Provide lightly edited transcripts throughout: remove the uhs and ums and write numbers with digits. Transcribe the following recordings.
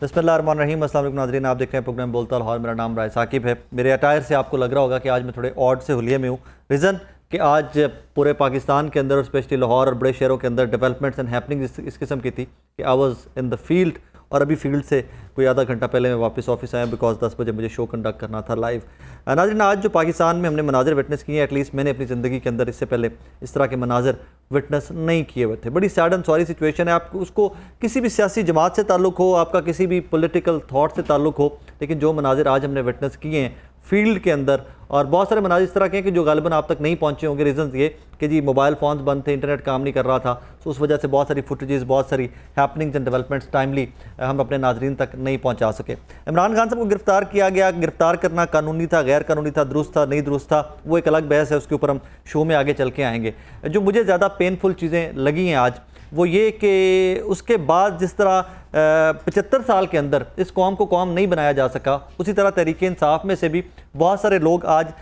बिस्मिल्लाहिर्रहमानिर्रहीम। अस्सलाम वालेकुम नाज़रीन, आप देख रहे हैं प्रोग्राम बोलता लाहौर। मेरा नाम राय साकिब है। मेरे अटायर से आपको लग रहा होगा कि आज मैं थोड़े ऑड से हुलिये में हूँ। रीज़न कि आज पूरे पाकिस्तान के अंदर और स्पेशली लाहौर और बड़े शहरों के अंदर डेवलपमेंट्स एंड हैपनिंग इस किस्म की थी कि I was in the field, और अभी फील्ड से कोई आधा घंटा पहले मैं वापस ऑफिस आया बिकॉज 10 बजे मुझे शो कंडक्ट करना था लाइव। नाज़रीन, आज जो पाकिस्तान में हमने मनाजिर विटनेस किए हैं, एटलीस्ट मैंने अपनी ज़िंदगी के अंदर इससे पहले इस तरह के मनाजिर विटनेस नहीं किए हुए थे। बड़ी सैड एंड सॉरी सिचुएशन है। आप उसको किसी भी सियासी जमात से ताल्लुक़ हो, आपका किसी भी पॉलिटिकल थाट से ताल्लुक़ हो, लेकिन जो मनाजिर आज हमने विटनेस किए हैं फील्ड के अंदर, और बहुत सारे मनाजिर इस तरह के हैं कि जो गालिबन आप तक नहीं पहुंचे होंगे। रीज़न ये कि जी मोबाइल फ़ोन्स बंद थे, इंटरनेट काम नहीं कर रहा था, तो उस वजह से बहुत सारी फुटेजेस, बहुत सारी हैपनिंग्स एंड डेवलपमेंट्स टाइमली हम अपने नाजरीन तक नहीं पहुंचा सके। इमरान खान साहब को गिरफ्तार किया गया। गिरफ्तार करना कानूनी था, गैर कानूनी था, दुरुस्त था, नहीं दुरुस्त था, वो एक अलग बहस है, उसके ऊपर हम शो में आगे चल के आएंगे। जो मुझे ज़्यादा पेनफुल चीज़ें लगी हैं आज, वो ये कि उसके बाद जिस तरह 75 साल के अंदर इस कौम को कौम नहीं बनाया जा सका, उसी तरह तहरीक इंसाफ में से भी बहुत सारे लोग आज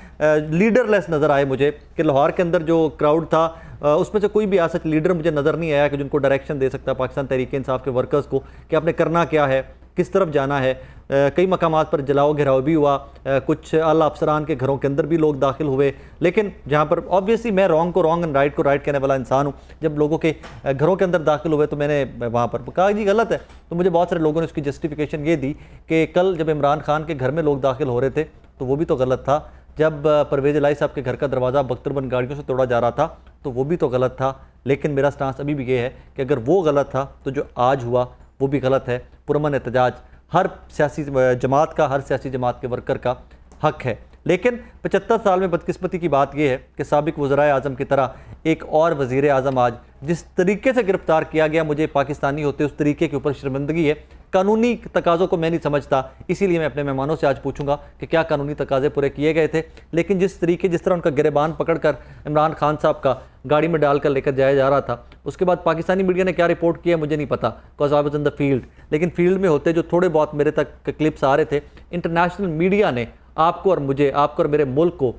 लीडरलेस नज़र आए मुझे। कि लाहौर के अंदर जो क्राउड था उसमें से कोई भी आज तक लीडर मुझे नज़र नहीं आया कि जिनको डायरेक्शन दे सकता पाकिस्तान तहरीक इंसाफ के वर्कर्स को कि आपने करना क्या है, किस तरफ जाना है। कई मकामात पर जलाओ घिराव भी हुआ, कुछ आला अफसरान के घरों के अंदर भी लोग दाखिल हुए। लेकिन जहाँ पर ऑब्वियसली मैं रॉन्ग को रॉन्ग एंड राइट को राइट कहने वाला इंसान हूँ, जब लोगों के घरों के अंदर दाखिल हुए तो मैंने वहाँ पर कहा जी गलत है। तो मुझे बहुत सारे लोगों ने उसकी जस्टिफिकेशन ये दी कि कल जब इमरान खान के घर में लोग दाखिल हो रहे थे तो वो भी तो गलत था, जब परवेज़ इलाही साहब के घर का दरवाज़ा बख्तरबंद गाड़ियों से तोड़ा जा रहा था तो वो भी तो गलत था। लेकिन मेरा स्टांस अभी भी ये है कि अगर वो गलत था तो जो आज हुआ वो भी गलत है। पुरअमन एहतजाज हर सियासी जमात का, हर सियासी जमात के वर्कर का हक है। लेकिन 75 साल में बदकिस्मती की बात यह है कि साबिक वज़राए आज़म की तरह एक और वज़ीर आज़म आज जिस तरीके से गिरफ़्तार किया गया, मुझे पाकिस्तानी होते उस तरीके के ऊपर शर्मिंदगी है। कानूनी तकाज़ों को मैं नहीं समझता, इसीलिए मैं अपने मेहमानों से आज पूछूंगा कि क्या कानूनी तकाज़े पूरे किए गए थे। लेकिन जिस तरह उनका गिरबान पकड़कर इमरान खान साहब का गाड़ी में डालकर लेकर जाया जा रहा था, उसके बाद पाकिस्तानी मीडिया ने क्या रिपोर्ट किया मुझे नहीं पता, because I was in the field. लेकिन फील्ड में होते जो थोड़े बहुत मेरे तक क्लिप्स आ रहे थे, इंटरनेशनल मीडिया ने आपको और मुझे, आपको और मेरे मुल्क को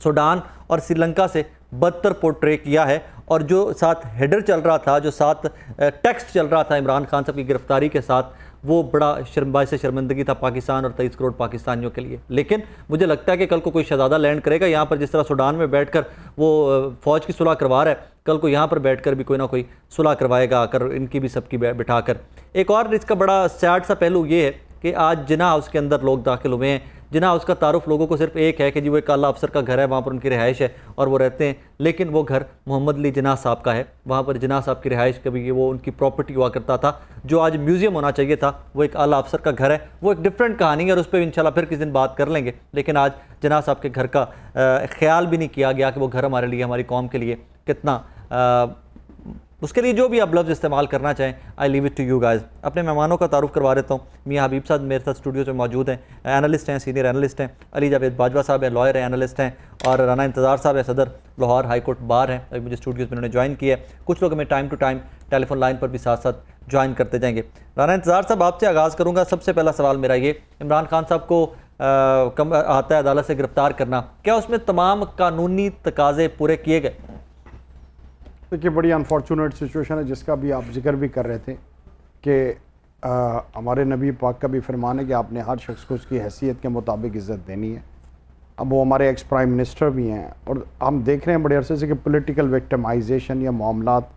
सूडान और श्रीलंका से बदतर पोर्ट्रे किया है। और जो साथ हेडर चल रहा था, जो साथ टेक्स्ट चल रहा था इमरान खान साहब की गिरफ्तारी के साथ, वो बड़ा बायस शर्मिंदगी था पाकिस्तान और 23 करोड़ पाकिस्तानियों के लिए। लेकिन मुझे लगता है कि कल को कोई शहजादा लैंड करेगा यहाँ पर, जिस तरह सूडान में बैठकर वो फ़ौज की सुलह करवा रहा है, कल को यहाँ पर बैठकर भी कोई ना कोई सुलह करवाएगा आकर, इनकी भी सबकी बिठाकर। एक और इसका बड़ा सैड सा पहलू ये है कि आज जिना हाउस के अंदर लोग दाखिल हुए हैं। जिना हाउस का तारुफ लोगों को सिर्फ एक है कि जी वो एक आला अफसर का घर है, वहाँ पर उनकी रिहाइश है और वो रहते हैं। लेकिन वो घर मोहम्मद अली जिना साहब का है, वहाँ पर जिना साहब की रिहाइश कभी वो उनकी प्रॉपर्टी हुआ करता था, जो आज म्यूज़ियम होना चाहिए था, वो एक आला अफसर का घर है। वो एक डिफरेंट कहानी है और उस पर इंशाल्लाह फिर किसी दिन बात कर लेंगे। लेकिन आज जिना साहब के घर का ख्याल भी नहीं किया गया कि वो घर हमारे लिए, हमारी कौम के लिए कितना, उसके लिए जो भी आप लफ्ज़ इस्तेमाल करना चाहें, I leave it to you guys. अपने मेहमानों का तारुफ करवा देता हूँ। मियाँ हबीब साहब मेरे साथ स्टूडियो में मौजूद हैं, एनालिस्ट हैं, सीनियर एनालिस्ट हैं। अली जावेद बाजवा साहब हैं, लॉयर हैं, एनालिस्ट हैं। और राना इंतज़ार साहब हैं, सदर लाहौर हाई कोर्ट बार हैं। अभी मुझे स्टूडियोज़ में उन्होंने ज्वाइन किया है। कुछ लोग हमें time to time telephone line पर भी साथ साथ ज्वाइन करते जाएंगे। राना इंतज़ार साहब, आपसे आगाज़ करूँगा। सबसे पहला सवाल मेरा ये, इमरान खान साहब को आता है अदालत से गिरफ़्तार करना, क्या उसमें तमाम कानूनी तकाज़े पूरे किए गए? देखिए, बड़ी अनफॉर्चुनेट सिचुएशन है जिसका भी आप जिक्र भी कर रहे थे कि हमारे नबी पाक का भी फरमान है कि आपने हर शख्स को उसकी हैसियत के मुताबिक इज़्ज़त देनी है। अब वो हमारे एक्स प्राइम मिनिस्टर भी हैं और हम देख रहे हैं बड़े अरसे से कि पॉलिटिकल विक्टिमाइजेशन या मामलात,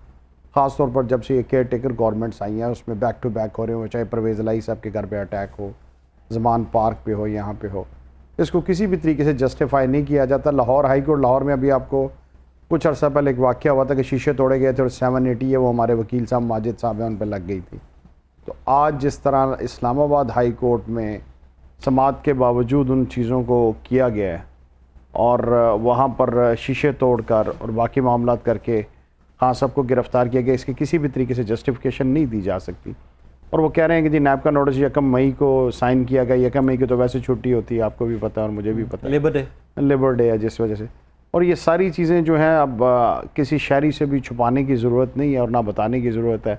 ख़ास तौर पर जब से ये केयर टेकर गवर्नमेंट्स आई हैं, उसमें बैक टू बैक हो रहे हो, चाहे परवेज़ इलाही साहब के घर पर अटैक हो, ज़मान पार्क पे हो, यहाँ पे हो, इसको किसी भी तरीके से जस्टिफाई नहीं किया जाता। लाहौर हाई कोर्ट लाहौर में अभी आपको कुछ अर्सा पहले एक वाक़या हुआ था कि शीशे तोड़े गए थे और 780 है वो हमारे वकील साहब माजिद साहब हैं, उन पर लग गई थी। तो आज जिस तरह इस्लामाबाद हाई कोर्ट में समात के बावजूद उन चीज़ों को किया गया है और वहाँ पर शीशे तोड़कर और बाकी मामलात करके खान साहब को गिरफ़्तार किया गया, इसकी किसी भी तरीके से जस्टिफिकेशन नहीं दी जा सकती। और वो कह रहे हैं कि जी नैब का नोटिस 1 मई को साइन किया गया। 1 मई की तो वैसे छुट्टी होती है, आपको भी पता है और मुझे भी पता है, लेबर डे है, जिस वजह से। और ये सारी चीज़ें जो हैं अब किसी शहरी से भी छुपाने की ज़रूरत नहीं है और ना बताने की ज़रूरत है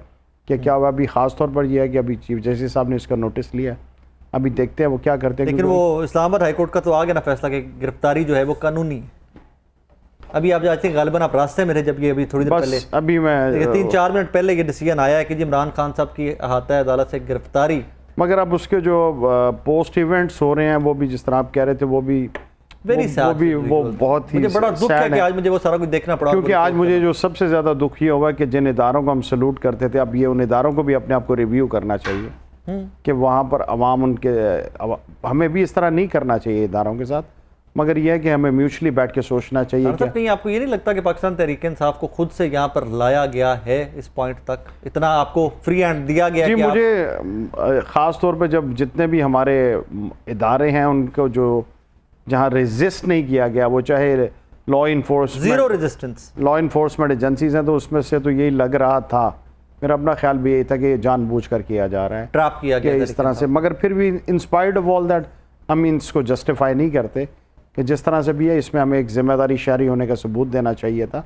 कि क्या हुआ। अभी ख़ास तौर पर यह है कि अभी चीफ जस्टिस साहब ने इसका नोटिस लिया, अभी देखते हैं वो क्या करते हैं। लेकिन वो इस्लामाबाद हाई कोर्ट का तो आ गया ना फैसला कि गिरफ्तारी जो है वो कानूनी। अभी आप जाते हैं गालिबन आप रास्ते में रहे जब ये अभी थोड़ी देर पहले, अभी मैं 3-4 मिनट पहले ये डिसीजन आया है कि जी इमरान खान साहब की अहाता अदालत से गिरफ्तारी मगर अब उसके जो पोस्ट इवेंट्स हो रहे हैं वो भी जिस तरह आप कह रहे थे वो भी वो बहुत ही मुझे बड़ा दुख है कि आज मुझे वो सारा कुछ देखना पड़ा, क्योंकि आज मुझे जो सबसे ज़्यादा दुख ये हुआ कि जिन इदारों को हम सल्यूट करते थे अब ये उन इदारों को भी अपने आप को रिव्यू करना चाहिए कि वहाँ पर अवाम हमें भी इस तरह नहीं करना चाहिए इदारों के साथ, मगर यह है कि हमें म्यूचुअली बैठ के सोचना चाहिए कि नहीं। आपको ये नहीं लगता कि पाकिस्तान तहरीक इंसाफ को खुद से यहाँ पर लाया गया है इस पॉइंट तक, इतना आपको फ्री हैंड दिया गया? जी, मुझे ख़ास तौर पे जब जितने भी हमारे इदारे हैं उनको जो जहाँ रेजिस्ट नहीं किया गया, वो चाहे law enforcement, zero resistance law enforcement agencies हैं, तो उसमें से तो यही लग रहा था, मेरा अपना ख्याल भी यही था कि जानबूझकर किया जा रहा है, ट्रैप किया गया इस तरह से। मगर फिर भी इंस्पायर्ड ऑफ ऑल दैट हम इसको जस्टिफाई नहीं करते कि जिस तरह से भी है इसमें हमें एक जिम्मेदारी शहरी होने का सबूत देना चाहिए था।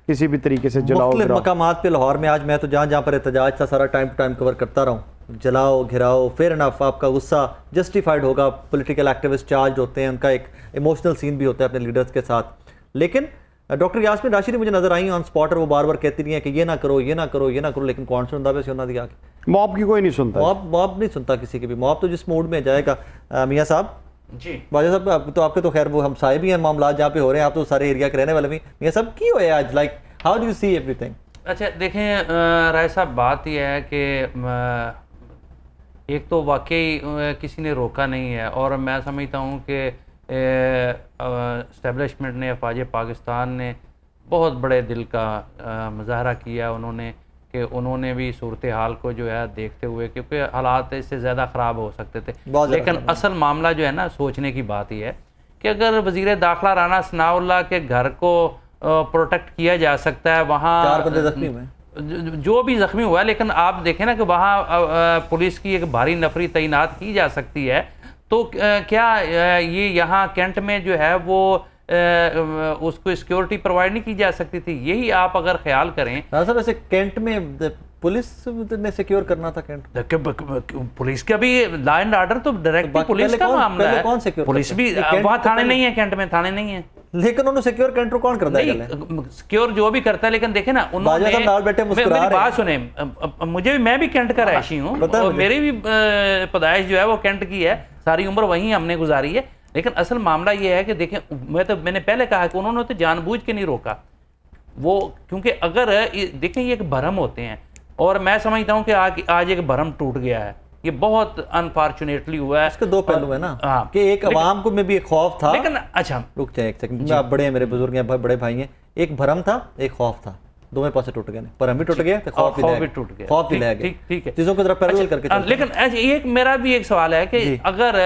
किसी भी तरीके से जलाओ मकामात पे लाहौर में आज मैं तो जहाँ जहाँ पर एहतजाज था सारा टाइम टू टाइम कवर करता रहा हूँ, जलाओ घिराओ, फेयर इनफ, आपका गुस्सा जस्टिफाइड होगा, पॉलिटिकल एक्टिविस्ट चार्ज होते हैं, उनका एक इमोशनल सीन भी होता है अपने लीडर्स के साथ। लेकिन डॉक्टर यास्मीन राशिदी मुझे नजर आई ऑन स्पॉट और वो बार बार कहती नहीं है कि ये ना करो ये ना करो ये ना करो, लेकिन कौन सुनता वैसे होना दिया, मॉब की कोई नहीं सुनता, मॉब नहीं सुनता किसी की भी, मॉब तो जिस मूड में जाएगा। मियाँ साहब जी, बाजा साहब तो आपके तो खैर वो हमसाए भी हैं मामला जहाँ पे हो रहे हैं, आप तो सारे एरिया के रहने वाले भी। मियाँ साहब की हुए आज, like how do you see everything? अच्छा देखें राय साहब, बात यह है कि एक तो वाकई किसी ने रोका नहीं है, और मैं समझता हूँ कि इस्टेब्लिशमेंट ने, अफवाज पाकिस्तान ने बहुत बड़े दिल का मुजाहरा किया उन्होंने, कि उन्होंने भी सूरत हाल को जो है देखते हुए, क्योंकि हालात इससे ज़्यादा ख़राब हो सकते थे, लेकिन असल मामला जो है ना सोचने की बात ही है कि अगर वज़ीर दाखिला राना सनाउल्लाह के घर को प्रोटेक्ट किया जा सकता है, वहाँ 4 बंदे जख्मी हुए, जो भी ज़ख्मी हुआ है, लेकिन आप देखें ना कि वहाँ पुलिस की एक भारी नफरी तैनात की जा सकती है, तो क्या ये यहाँ कैंट में जो है वो उसको सिक्योरिटी प्रोवाइड नहीं की जा सकती थी? यही आप अगर ख्याल करें सर, वैसे कैंट में पुलिस ने सिक्योर करना था कैंट, पुलिस का भी लॉ एंड ऑर्डर तो डायरेक्टली पुलिस का मामला है, कौन सिक्योर? पुलिस भी वहाँ थाने नहीं है, कैंट में थाने नहीं है, लेकिन उन्होंने सिक्योर कैंट कौन करता है? सिक्योर जो भी करता है, लेकिन देखे ना उन्होंने, मेरी बात सुने, मुझे मैं भी कैंट का रहायशी हूँ, मेरी भी पैदाइश जो है वो कैंट की है, सारी उम्र वहीं हमने गुजारी है, लेकिन असल मामला ये है कि देखें, मैंने पहले कहा कि उन्होंने तो जानबूझ के नहीं रोका वो, क्योंकि अगर देखें ये एक भरम होते हैं, और मैं समझता हूँ कि आज एक भरम टूट गया है, ये बहुत अनफॉर्चुनेटली हुआ है। इसके 2 पहलू है ना, कि एक अवाम को में भी एक खौफ था, लेकिन अच्छा रुक जाए एक सेकंड, आप बड़े हैं, मेरे बुजुर्ग हैं, बड़े भाई हैं, एक भरम था एक खौफ था, दोनों पास टूट गए, पर हम भी टूट गए, खौफ भी टूट गया, खौफ भी ले गए, ठीक है, चीजों को जरा पैरेलल करके। लेकिन एक मेरा भी एक सवाल है कि अगर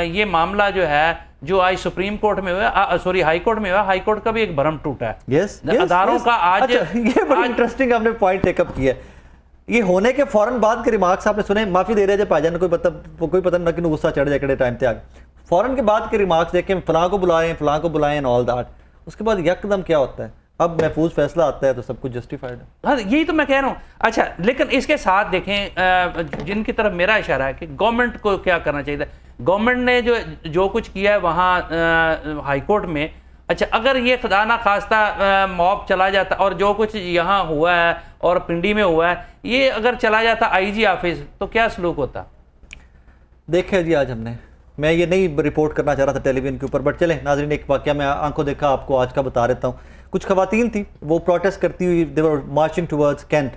ये मामला जो है जो आज सुप्रीम कोर्ट में हुआ, सॉरी हाई कोर्ट में हुआ, हाई कोर्ट का भी एक भरम टूटा है, यस अदारों का आज, ये बड़ा इंटरेस्टिंग आपने पॉइंट टेकअप किया। ये होने के फौरन बाद के रिमार्क्स आपने सुने, माफी दे रहे थे भाईजान, कोई पता ना कि गुस्सा चढ़ जाए कितने टाइम पे आगे, फौरन के बाद के रिमार्क्स देखे फलां को बुलाएं एंड ऑल दैट, उसके बाद यकदम क्या होता है, अब महफूज फैसला आता है तो सब कुछ जस्टिफाइड है। हाँ, यही तो मैं कह रहा हूँ। अच्छा, लेकिन इसके साथ देखें जिनकी तरफ मेरा इशारा है कि गवर्नमेंट को क्या करना चाहिए, गवर्नमेंट ने जो कुछ किया है वहाँ हाई कोर्ट में, अच्छा अगर ये खुदा ना खास्ता मॉब चला जाता और जो कुछ यहाँ हुआ है और पिंडी में हुआ है, ये अगर चला जाता आईजी ऑफिस, तो क्या सलूक होता? देखिए जी, आज मैं ये नहीं रिपोर्ट करना चाह रहा था टेलीविजन के ऊपर, बट चले नाज़रीन, एक वाक़या मैं आंखों देखा आपको आज का बता देता हूँ। कुछ खवातीन थी, वो प्रोटेस्ट करती हुई, दे वर मार्चिंग टुवर्ड्स कैंट,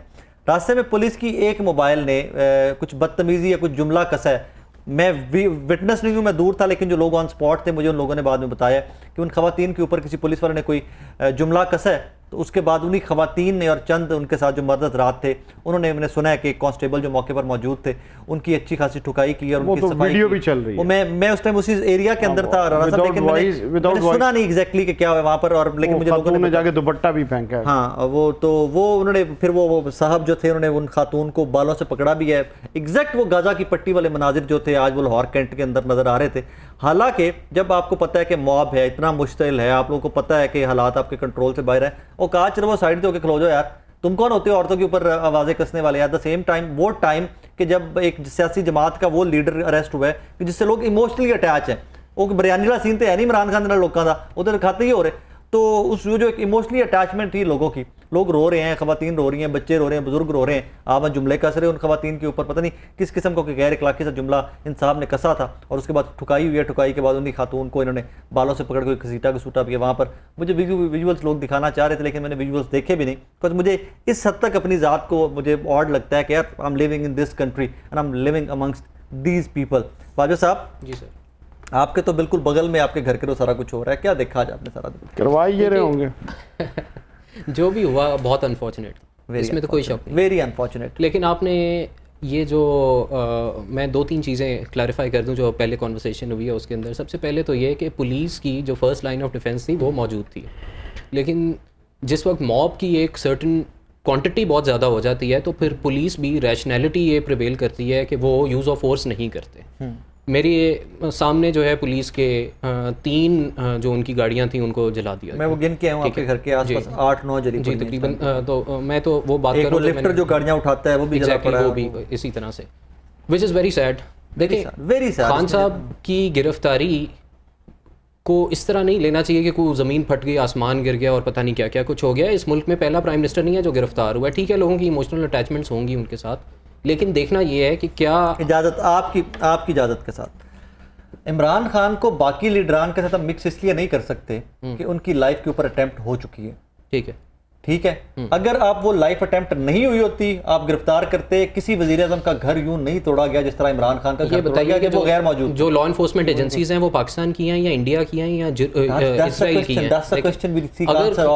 रास्ते में पुलिस की एक मोबाइल ने कुछ बदतमीज़ी या कुछ जुमला कसा है, मैं विटनेस नहीं हूँ, मैं दूर था, लेकिन जो लोग ऑन स्पॉट थे मुझे उन लोगों ने बाद में बताया कि उन खवातीन के ऊपर किसी पुलिस वाले ने कोई जुमला कसा है, तो उसके बाद उन्हीं खवातीन ने और चंद उनके साथ जो मर्द रात थे उन्होंने, मैंने सुना है कि कांस्टेबल जो मौके पर मौजूद थे उनकी अच्छी खासी ठुकाई की और उनकी सफाई वीडियो भी चल रही है। मैं उस टाइम उसी एरिया के अंदर था, लेकिन मैंने सुना नहीं एग्जैक्टली कि क्या है वहाँ पर, और लेकिन मुझे लोगों ने जाके दुपट्टा भी फेंका। हाँ, वो उन्होंने फिर वो साहब जो थे उन्होंने उन खातून को बालों से पकड़ा भी है, एग्जैक्ट वो गाजा की पट्टी वाले मनाजिर जो थे आज वो लाहौर कैंट के अंदर नजर आ रहे थे। हालांकि जब आपको पता है कि मॉब है, इतना मुश्तिल है, आप लोगों को पता है कि हालात आपके कंट्रोल से बाहर है, और कहा चलो वो साइड होकर खलो जाओ यार, तुम कौन होते हो औरतों के ऊपर आवाज़ें कसने वाले। एट द सेम टाइम वो टाइम कि जब एक सियासी जमात का वो लीडर अरेस्ट हुआ है कि जिससे लोग इमोशनली अटैच हैं, वो बिरयानी वाला सीन तो है नहीं इमरान खान के लोगों का, वो तो खाते ही हो रहे, तो उस जो एक इमोशनली अटैचमेंट थी लोगों की, लोग रो रहे हैं, ख़वातीन रो रही हैं, बच्चे रो रहे हैं, बुजुर्ग रो रहे हैं। आप जुमले कस रहे हैं उन ख़वातीन के ऊपर, पता नहीं किस किस्म का गैर इखलाकी सा जुमला इन साहब ने कसा था, और उसके बाद ठुकाई हुई है। ठुकाई के बाद उनकी खातून को इन्होंने बालों से पकड़ के घसीटा घसूटा भी है वहाँ पर। मुझे विजुअल्स लोग दिखाना चाह रहे थे, लेकिन मैंने विजुअल्स देखे भी नहीं, बिकॉज मुझे इस हद तक अपनी ज़ात को मुझे ऑड लगता है कि यार I am living in this country and I am living amongst these people. Bajwa साहब जी सर, आपके तो बिल्कुल बगल में आपके घर के तो सारा कुछ हो रहा है, क्या देखा आज आपने सारा दिन? करवाई ये रहे होंगे। जो भी हुआ बहुत अनफॉर्चुनेट, इसमें तो कोई शक नहीं, वेरी अनफॉर्चुनेट। लेकिन आपने ये जो मैं 2-3 चीज़ें क्लैरिफाई कर दूं जो पहले कॉन्वर्सेशन हुई है उसके अंदर। सबसे पहले तो ये कि पुलिस की जो फर्स्ट लाइन ऑफ डिफेंस थी वो मौजूद थी, लेकिन जिस वक्त मॉब की एक सर्टन क्वांटिटी बहुत ज़्यादा हो जाती है तो फिर पुलिस भी रैशनैलिटी ये प्रिवेल करती है कि वो यूज़ ऑफ फोर्स नहीं करते। मेरी सामने जो है पुलिस के 3 जो उनकी गाड़ियां थी उनको जला दिया। मैं वो गिन के आया हूं आपके घर के आसपास 8-9 जली जी तकरीबन। तो मैं तो वो बात कर रहा हूं, लिफ्टर जो गाड़ियां उठाता है वो भी जला पड़ा है, वो भी इसी तरह से, विच इज़ वेरी सैड। देखिए वेरी सैड, खान साहब की गिरफ्तारी को इस तरह नहीं लेना चाहिए कि कोई ज़मीन फट गई, आसमान गिर गया और पता नहीं क्या क्या कुछ हो गया। इस मुल्क में पहला प्राइम मिनिस्टर नहीं है जो गिरफ्तार हुआ है। ठीक है, लोगों की इमोशनल अटैचमेंट्स होंगी उनके साथ, लेकिन देखना ये है कि क्या इजाज़त आपकी इजाज़त के साथ इमरान खान को बाकी लीडरान के साथ हम मिक्स इसलिए नहीं कर सकते कि उनकी लाइफ के ऊपर अटेम्प्ट हो चुकी है। ठीक है, अगर आप वो लाइफ अटेम्प्ट नहीं हुई होती, आप गिरफ्तार करते, किसी वजीर आज़म का घर यूं नहीं तोड़ा गया जिस तरह इमरान खान का घर तोड़ा गया कि वो गैर मौजूद। जो लॉ इन्फोर्समेंट एजेंसीज हैं वो पाकिस्तान की हैं या इंडिया की हैं या इजराइल की हैं?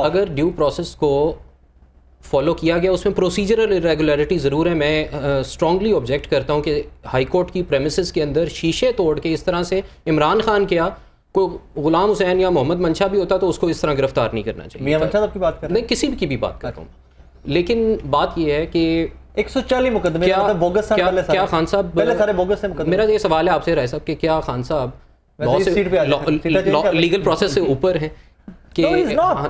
अगर ड्यू प्रोसेस को फॉलो किया गया, उसमें प्रोसीजरल इरेगुलरिटी ज़रूर है। मैं स्ट्रांगली ऑब्जेक्ट करता हूँ कि हाई कोर्ट की प्रेमिसेस के अंदर शीशे तोड़ के इस तरह से इमरान खान क्या कोई गुलाम हुसैन या मोहम्मद मंशा भी होता तो उसको इस तरह गिरफ्तार नहीं करना चाहिए। मियां मंशा साहब की बात कर रहे हैं? नहीं, किसी भी की भी बात कर रहा हूँ, लेकिन बात यह है कि 140 मुकदमे बोगस क्या खान साहब पहले सारे बोगस से मुकदमे। मेरा ये सवाल है आपसे राय साहब कि क्या खान साहब लीगल प्रोसेस से ऊपर हैं कि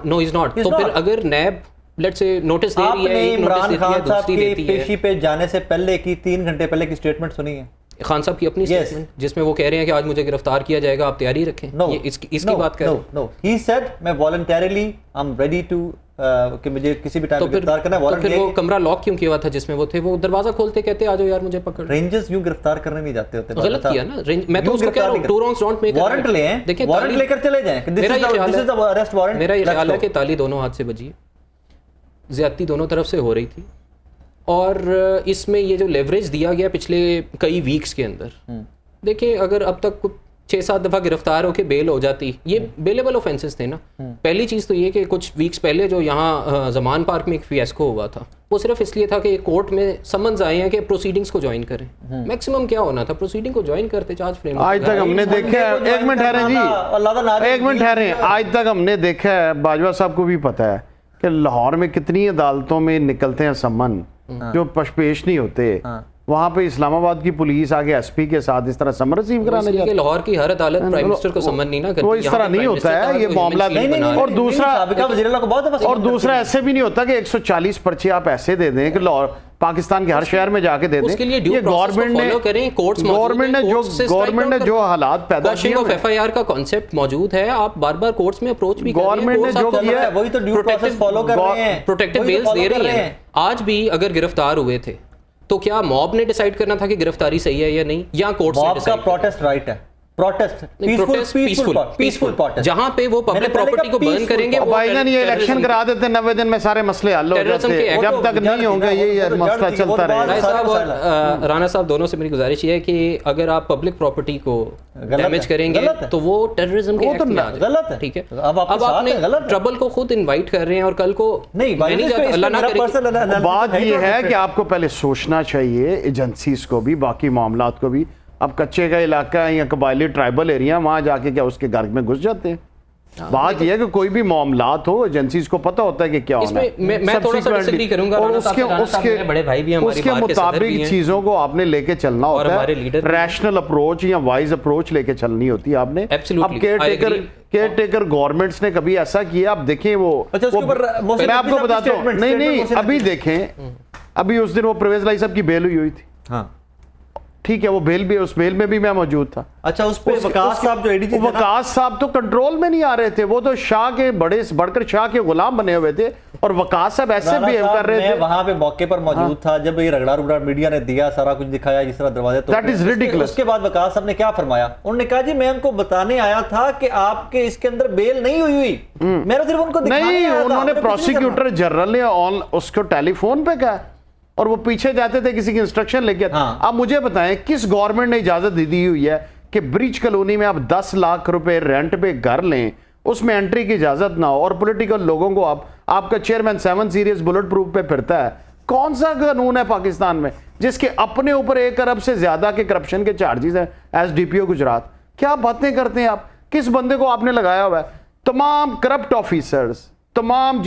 नो इज नॉट? तो फिर अगर नैब लेट्स से नोटिस दे रही है, इमरान खान साहब की पेशी पे जाने से पहले की 3 घंटे पहले की स्टेटमेंट सुनी है खान साहब की अपनी स्टेटमेंट, जिसमें वो कह रहे हैं कि आज मुझे गिरफ्तार किया जाएगा, आप तैयारी रखें? ये इसकी बात कर रहे हैं। नो, ही सेड मैं voluntarily I am ready to कि मुझे किसी भी टाइम गिरफ्तार करना है। तो फिर वो कमरा लॉक क्यों किया हुआ था जिसमें वो थे? वो दरवाजा खोलते कहते आ जाओ यार मुझे पकड़। रेंजर्स यूं गिरफ्तार करने नहीं जाते होते। गलत किया ना, मैं तो उसको कह रहा हूं two wrongs don't make warrant ले हैं, देखिए वारंट लेकर चले जाएं, this is the arrest warrant. मेरा ये ख्याल है कि ताली दोनों हाथ से बजी, ज्यादती दोनों तरफ से हो रही थी, और इसमें ये जो लेवरेज दिया गया पिछले कई वीक्स के अंदर, देखिए अगर अब तक 6-7 दफ़ा गिरफ्तार होकर बेल हो जाती, ये बेलेबल ऑफेंसेस थे ना। पहली चीज़ तो ये कि कुछ वीक्स पहले जो यहाँ जमान पार्क में एक फियास्को हुआ था, वो सिर्फ इसलिए था कि कोर्ट में समन्स आए हैं कि प्रोसीडिंग्स को ज्वाइन करें। मैक्सिमम क्या होना था, प्रोसीडिंग को ज्वाइन करते चार्ज फ्रेम। आज तक हमने देखा है, एक मिनट ठहरें जी, एक मिनट ठहरें, आज तक हमने देखा है, बाजवा साहब को भी पता है कि लाहौर में कितनी अदालतों में निकलते हैं सम्मन जो पेश नहीं होते। वहाँ पे इस्लामाबाद की पुलिस आगे एसपी के साथ इस तरह समन रिसीव कराने जाती है। लाहौर की हर अदालत प्राइम मिनिस्टर को सम्मन नहीं ना करती, वो इस तरह नहीं होता है ये मामला। और दूसरा ऐसे भी नहीं होता कि 140 पर्चे आप ऐसे दे दें कि लाहौर पाकिस्तान के हर शहर में जाके दे दें। ये गवर्नमेंट ने जो हालात पैदा किए हैं, एफआईआर का कॉन्सेप्ट मौजूद है, आप बार-बार कोर्ट्स में अप्रोच भी गवर्नमेंट ने जो किया है वही तो ड्यू प्रोसेस फॉलो कर रहे हैं, प्रोटेक्टिव बेल्स दे रही हैं। आज भी अगर गिरफ्तार हुए थे तो क्या मॉब ने डिसाइड करना था कि गिरफ्तारी सही है या नहीं, या कोर्ट से डिसाइड? मॉब का प्रोटेस्ट राइट है, प्रोटेस्ट पीसफुल, जहां पे वो पब्लिक प्रॉपर्टी को बर्न करेंगे। भाईजान ये इलेक्शन करा देते 90 दिन में सारे मसले हल हो जाते, जब तक नहीं होंगे ये मसला चलता रहेगा। राणा साहब दोनों से मेरी गुजारिश ये है कि अगर आप पब्लिक प्रॉपर्टी को डैमेज करेंगे तो वो टेररिज्म के एक्ट में आ जाएगा। ठीक है, अब आपने ट्रबल को खुद इनवाइट कर रहे हैं और कल को नहीं, अल्लाह ना करे। बात ये है कि आपको पहले सोचना चाहिए, एजेंसीज को भी, बाकी मामलात को भी। अब कच्चे का इलाका है या कबायली ट्राइबल एरिया, वहाँ जाके क्या उसके घर में घुस जाते हैं। बात यह है कि कोई भी मामलात हो, एजेंसीज को पता होता है कि क्या होना है। मैं थोड़ा सा डिसएग्री करूंगा, और उसके मुताबिक चीजों को आपने लेके चलना होता है। रैशनल अप्रोच या वाइज अप्रोच लेके चलनी होती है आपने। अब केयर टेकर गवर्नमेंट्स ने कभी ऐसा किया? आप देखें वो मैं आपको बताता हूँ, नहीं अभी देखें, अभी उस दिन वो परवेज लाई साहब की बेल हुई थी, ठीक है, वो बेल भी, उस बेल में भी मैं मौजूद था। अच्छा, उस पे वकास साहब जो एडीजी थे ना, वकास साहब तो कंट्रोल में नहीं आ रहे थे, वो तो शाह के बढ़कर शाह के गुलाम बने हुए थे, और वकास साहब ऐसे बिहेव कर रहे थे। वहां पे मौके पर मौजूद था जब ये रगड़ा रुगड़ा मीडिया ने दिया, सारा कुछ दिखाया, जिस तरह दरवाजे That is ridiculous. उसके बाद वकास साहब ने क्या फरमाया? उन्होंने कहा जी मैं उनको बताने आया था कि आपके इसके अंदर बेल नहीं हुई मेरा सिर्फ उनको दिखाने नहीं, आया था, उन्होंने हमने कुछ नहीं प्रोसिक्यूटर जनरल ने उसको टेलीफोन पे कहा, और वो पीछे जाते थे किसी की इंस्ट्रक्शन लेके। हाँ। अब मुझे बताएं किस गवर्नमेंट ने इजाजत दी हुई है कि ब्रिज कॉलोनी में आप 10 लाख रुपए रेंट पे घर लें, उसमें एंट्री की इजाजत ना हो, और पॉलिटिकल लोगों को आपका चेयरमैन 7 सीरीज बुलेट प्रूफ पे फिरता है? कौन सा कानून है पाकिस्तान में जिसके अपने ऊपर 1 अरब से ज्यादा के करप्शन के चार्जेस हैं एज डीपीओ गुजरात? क्या बातें करते हैं आप? किस बंदे को आपने लगाया हुआ है? तमाम करप्ट ऑफिसर्स, तमाम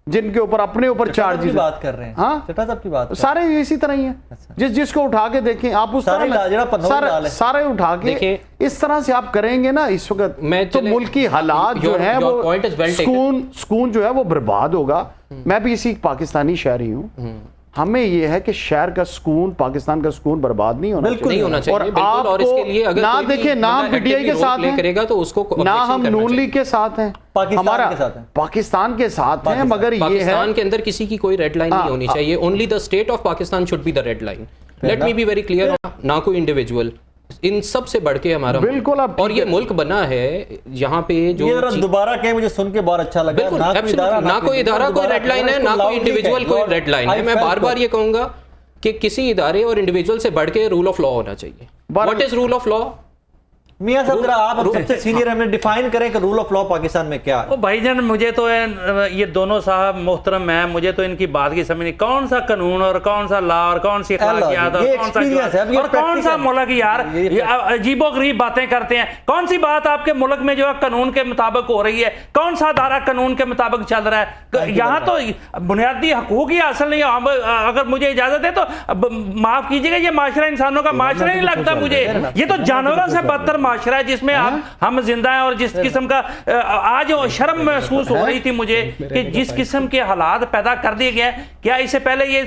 जिनके ऊपर अपने ऊपर चार्जेस की बात कर रहे हैं। हाँ, चट्टा साहब की बात सारे इसी तरह ही है। जिसको उठा के देखें आप, उस तरह सारे उठा के इस तरह से आप करेंगे ना इस वक्त, तो मुल्क की हालात जो है वो सुकून जो है वो बर्बाद होगा। मैं भी इसी पाकिस्तानी शहरी हूँ, हमें ये है कि शहर का सुकून, पाकिस्तान का सुकून बर्बाद नहीं होना चाहिए। नहीं होना चाहिए, और आप और इसके लिए अगर ना देखें, ना हम पीटीआई के साथ हैं, तो उसको ना हम नून लीग के साथ हैं, हमारा पाकिस्तान के साथ हैं, मगर ये है पाकिस्तान के अंदर किसी की कोई रेड लाइन नहीं होनी चाहिए। Only the state of Pakistan should be the red line. Let me be very clear, ना कोई इंडिविजुअल, इन सब से बढ़ के हमारा बिल्कुल। और ये मुल्क बना है यहाँ पे जो ये दोबारा कहे, मुझे सुन के बहुत अच्छा लगा। ना कोई इदारा कोई रेड लाइन है, ना कोई इंडिविजुअल कोई रेड लाइन है। मैं बार बार ये कहूंगा कि किसी इदारे और इंडिविजुअल से बढ़ के रूल ऑफ लॉ होना चाहिए। What is rule of law? मियां साहब जरा आप सबसे सीनियर हमें डिफाइन करें कि रूल ऑफ लॉ पाकिस्तान में क्या है। ओ भाईजान, मुझे तो ये दोनों साहब मोहतरम हैं, मुझे तो इनकी बात की समझ नहीं, कौन सा कानून और कौन सा लॉ और कौन सी अखलाकियात और कौन सा मुल्क यार अजीबोगरीब बातें करते हैं। कौन सी बात आपके मुल्क में जो है कानून के मुताबिक हो रही है? कौन सा धारा कानून के मुताबिक चल रहा है? यहाँ तो बुनियादी हकूक ही हासिल नहीं। अगर मुझे इजाजत है तो माफ कीजिएगा, ये माशरा इंसानों का माशरा नहीं लगता मुझे, ये तो जानवरों से बदतर माशरा है जिसमें हम जिंदा हैं। और जिस किस्म का आज शर्म महसूस हो रही थी मुझे कि जिस किस्म के हालात पैदा कर दिए गए, क्या इससे पहले ये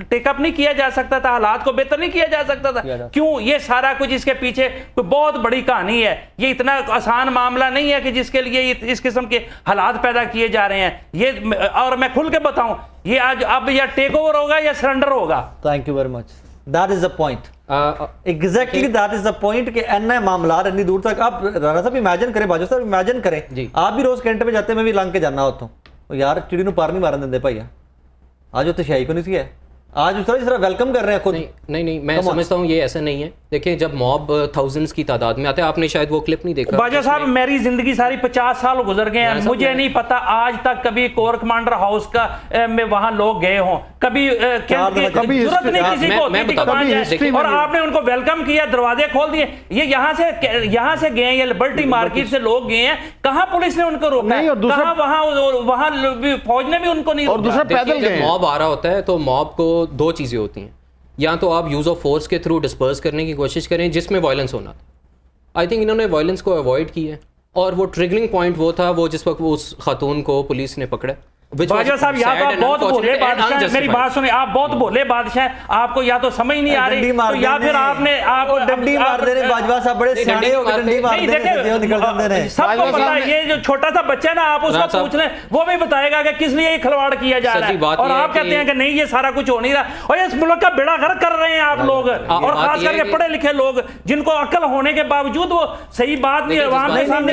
टेकअप नहीं किया जा सकता था? हालात को बेहतर नहीं किया जा सकता था? क्यों? ये सारा कुछ इसके पीछे कोई बहुत बड़ी कहानी है। ये इतना आसान मामला नहीं है कि जिसके लिए इस किस्म के हालात पैदा किए जा रहे हैं। ये और मैं खुल के बताऊं, ये आज अब या टेक ओवर होगा या सरेंडर होगा। Thank you very much, that is the point. Exactly that is the point कि एन मामला इतनी दूर तक। आप राणा साहब इमेजिन करें, बाजू साहब इमेजिन करें, आप भी रोज कैंटे पे जाते, मैं भी लंघ के जाना होता हूँ यार, चिड़ी नूं पार नहीं मारन देंदे भाई, आज उत्ते शाही को नहीं सी है, आज उस तरह वेलकम कर रहे हैं खुद। नहीं, मैं समझता हूँ ये ऐसा नहीं है। देखिए, जब मॉब थाउजेंड्स की तादाद में आते हैं, आपने शायद वो क्लिप नहीं देखा। बाजा साहब, मेरी जिंदगी सारी 50 साल गुजर गए हैं, मुझे नहीं पता आज तक कभी कोर कमांडर हाउस का में वहां लोग गए हों, कभी जरूरत नहीं किसी को, और आपने उनको वेलकम किया, दरवाजे खोल दिए। ये यहाँ से गए, ये लिबर्टी मार्केट से लोग गए हैं, कहाँ पुलिस ने उनको रोका? वहां फौज ने भी उनको नहीं रोका। और दूसरा पैदल गए। मॉब आ रहा होता है तो मॉब को दो चीजें होती हैं, या तो आप यूज ऑफ फोर्स के थ्रू डिस्पर्स करने की कोशिश करें जिसमें वायलेंस होना था। आई थिंक इन्होंने वायलेंस को अवॉइड किया है, और वो ट्रिगरिंग पॉइंट वो था वो जिस वक्त वो उस खातून को पुलिस ने पकड़ा। बाजा साहब, या तो आप बहुत भोले बादशाह, मेरी बात सुनिए, आप बहुत भोले बादशाह, आपको या तो समझ नहीं आ रही, तो या फिर आप डंडी मार दे रहे। बाजवा साहब बड़े सियाने हो गए, डंडी मार दे रहे, निकल जाते हैं। सबको पता है, ये जो छोटा सा बच्चा है ना, आप उसको पूछ लें, वो भी बताएगा कि किस लिए ये खिलवाड़ किया जा रहा है। और आप कहते हैं कि नहीं, ये सारा कुछ हो नहीं रहा, और इस मुल्क का बेड़ा गर्क कर रहे हैं आप लोग, और खास करके पढ़े लिखे लोग जिनको अक्ल होने के बावजूद वो सही बात नहीं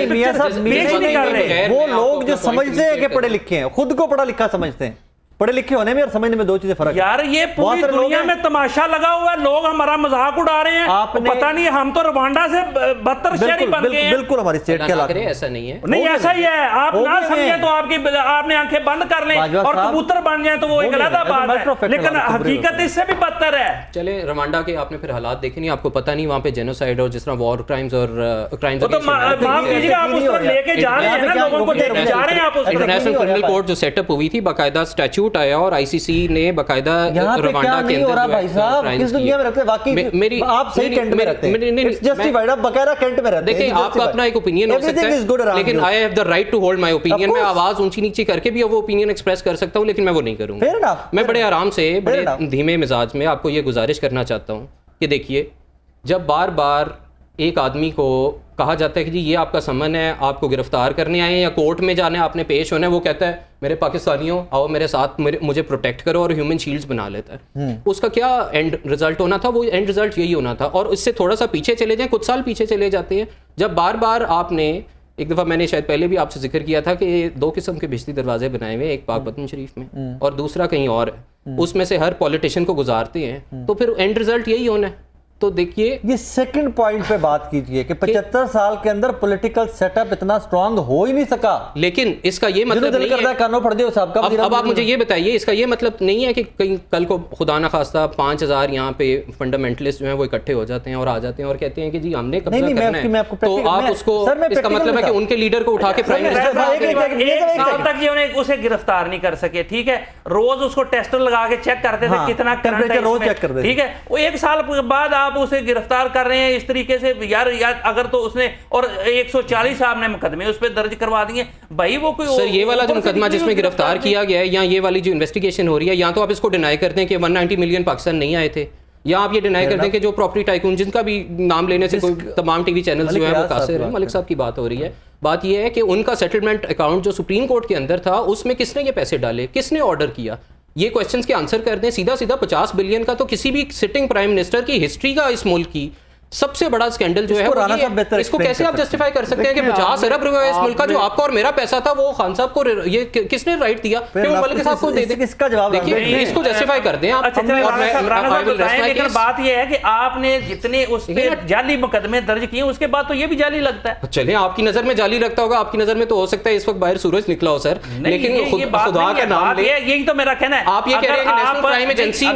पेश नहीं कर रहे। वो लोग जो समझते हैं कि पढ़े लिखे हैं, खुद को पढ़ा लिखा समझते हैं। पढ़े लिखे होने में और समझने में दो चीजें फर्क यार, ये पूरी दुनिया में तमाशा लगा हुआ है, लोग हमारा मजाक उड़ा रहे हैं। पता नहीं, हम तो रवांडा से बदतर शहरी बन गए हैं। बिल्कुल हमारी स्टेट के हालात ऐसा नहीं है। नहीं, ऐसा ही है। आप ना समझे तो आपने आंखें बंद कर लें और कबूतर बन जाए तो वो एक अलग बात है, लेकिन हकीकत इससे भी बदतर है। चले, रवांडा के आपने फिर हालात देखे नहीं, आपको पता नहीं वहाँ पे जेनोसाइड और जिस तरह वॉर क्राइम्स और क्राइम्स माफ कीजिएगा, आप उस पर लेके जा रहे हैं ना, लोगों को लेके जा रहे हैं आप उस पर। इंटरनेशनल क्रिमिनल कोर्ट जो सेटअप हुई थी, बाकायदा स्टैट्यूट आया और आईसीसी ने बकायदा रवांडा के अंदर भाई साहब, किस दुनिया में रहते हैं वाकई? मेरी आप सही कैंट में रहते हैं, इट्स जस्टिफाइड, आप बकायदा कैंट में रहते हैं। देखिए, आपका अपना एक ओपिनियन हो सकता है, लेकिन I have the right to hold my opinion. मैं आवाज ऊंची नीचे करके भी वो ओपिनियन एक्सप्रेस कर सकता हूं, लेकिन मैं वो नहीं करूंगा। मैं बड़े आराम से, बड़े धीमे मिजाज में आपको ये गुजारिश करना चाहता हूं कि देखिए, जब बार बार एक आदमी को कहा जाता है कि जी ये आपका समन है, आपको गिरफ्तार करने आए हैं या कोर्ट में जाना है, आपने पेश होना है, वो कहता है मेरे पाकिस्तानियों आओ मेरे साथ, मुझे प्रोटेक्ट करो, और ह्यूमन शील्ड्स बना लेता है। उसका क्या एंड रिजल्ट होना था? वो एंड रिजल्ट यही होना था। और इससे थोड़ा सा पीछे चले जाएं, कुछ साल पीछे चले जाते हैं, जब बार बार आपने, एक दफ़ा मैंने शायद पहले भी आपसे जिक्र किया था कि 2 किस्म के बिजली दरवाजे बनाए हुए हैं, एक पाकपतन शरीफ में और दूसरा कहीं और है, उसमें से हर पॉलिटिशियन को गुजारते हैं, तो फिर एंड रिजल्ट यही होना है। तो देखिए, ये सेकंड पॉइंट पे बात कीजिए कि 75 साल के अंदर पॉलिटिकल सेटअप इतना स्ट्रांग हो ही नहीं सका, लेकिन इसका ये मतलब नहीं है, कानों पड़ दियो साहब का। अब आप मुझे ये बताइए, इसका ये मतलब नहीं है कि कहीं कल को खुदा ना खास्ता 5000 यहाँ पे फंडामेंटलिस्ट जो हैं वो इकट्ठे हो जाते हैं और आ जाते हैं और कहते हैं कि जी हमने कब्जा करना है, तो आप उसको, इसका मतलब है कि उनके लीडर को उठा के प्राइम मिनिस्टर, एक साल तक ये उसे गिरफ्तार नहीं कर सके, ठीक है, रोज उसको टेस्टर लगा के चेक करते थे कितना करंट है रोज चेक करते, ठीक है, वो 1 साल बाद आप उसे गिरफ्तार कर रहे हैं इस तरीके से। यार अगर तो उसने, और 140 आपने मुकदमे उस पर दर्ज करवा दिए भाई, वो कोई सर ये वाला जो मुकदमा जिसमें गिरफ्तार किया गया है, या ये वाली जो इन्वेस्टिगेशन हो रही है, या तो आप इसको डिनाई करते हैं कि 190 मिलियन पाकिस्तान नहीं आए थे, या आप ये डिनाई करते हैं कि जो प्रॉपर्टी टाइकून, जिनका भी नाम लेने से कोई तमाम टीवी चैनल्स जो है वो कासिर है, मलिक साहब की बात हो रही है। बात यह है कि उनका सेटलमेंट अकाउंट जो सुप्रीम कोर्ट के अंदर था, उसमें किसने ये पैसे डाले, किसने ऑर्डर किया, ये क्वेश्चंस के आंसर कर दें। सीधा सीधा 50 बिलियन का तो किसी भी सिटिंग प्राइम मिनिस्टर की हिस्ट्री का इस मुल्क की सबसे बड़ा स्कैंडल जो है वो, इसको कैसे आप जस्टिफाई कर सकते हैं कि 50 अरब रुपए इस मुल्क का जो आपका और मेरा पैसा था, वो खान साहब को ये किसने राइट दिया कि वो मलिक साहब को दे दे? इसका जवाब देखिए, इसको जस्टिफाई कर दें आप। लेकिन बात ये है कि आपने जितने उस पे जाली मुकदमे दर्ज किए, उसके बाद तो ये भी जाली लगता है। चलिए, आपकी नजर में जाली लगता होगा, आपकी नजर में तो हो सकता है इस वक्त बाहर सूरज निकला हो सर, लेकिन खुदा का नाम ले, यही तो मेरा कहना है। आप ये कह रहे हैं कि नेशनल क्राइम एजेंसी ने,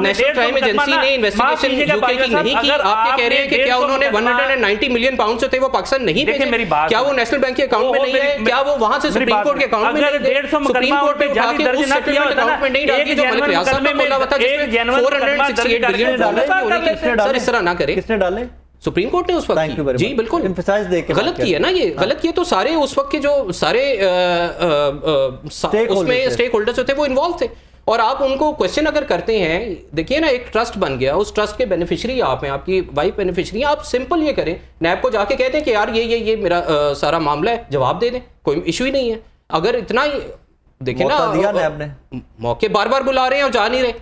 नेशनल क्राइम एजेंसी ने इन्वेस्टिगेशन यूके की नहीं की, आप ये कह रहे हैं कि क्या उन्होंने 190 मिलियन पाउंड जो थे वो पाकिस्तान नहीं भेजे? क्या वो नेशनल बैंक के अकाउंट में नहीं है? क्या वो वहां से सुप्रीम कोर्ट के अकाउंट में नहीं गए? सुप्रीम कोर्ट में उठा के उस सेटलमेंट अकाउंट में नहीं डाल दी जो मलिक रियाज साहब ने बोला था, जिसमें 468 बिलियन डॉलर की होनी थी। सर इस तरह ना करें। किसने डाले? सुप्रीम कोर्ट ने उस वक्त। जी बिल्कुल, गलत किया ना, ये गलत किया। तो सारे उस वक्त के जो सारे उसमें स्टेक होल्डर्स होते वो इन्वॉल्व थे, और आप उनको क्वेश्चन अगर करते हैं, देखिए ना, एक ट्रस्ट बन गया, उस ट्रस्ट के बेनिफिशियरी आप हैं, आपकी वाइफ बेनिफिशियरी। आप सिंपल ये करें, नैब को जाके कहते हैं कि यार ये मेरा सारा मामला है, जवाब दे दें, कोई इशू ही नहीं है। अगर इतना ही देखिए ना, दिया नैब ने, मौके बार बार बुला रहे हैं और जा नहीं रहे।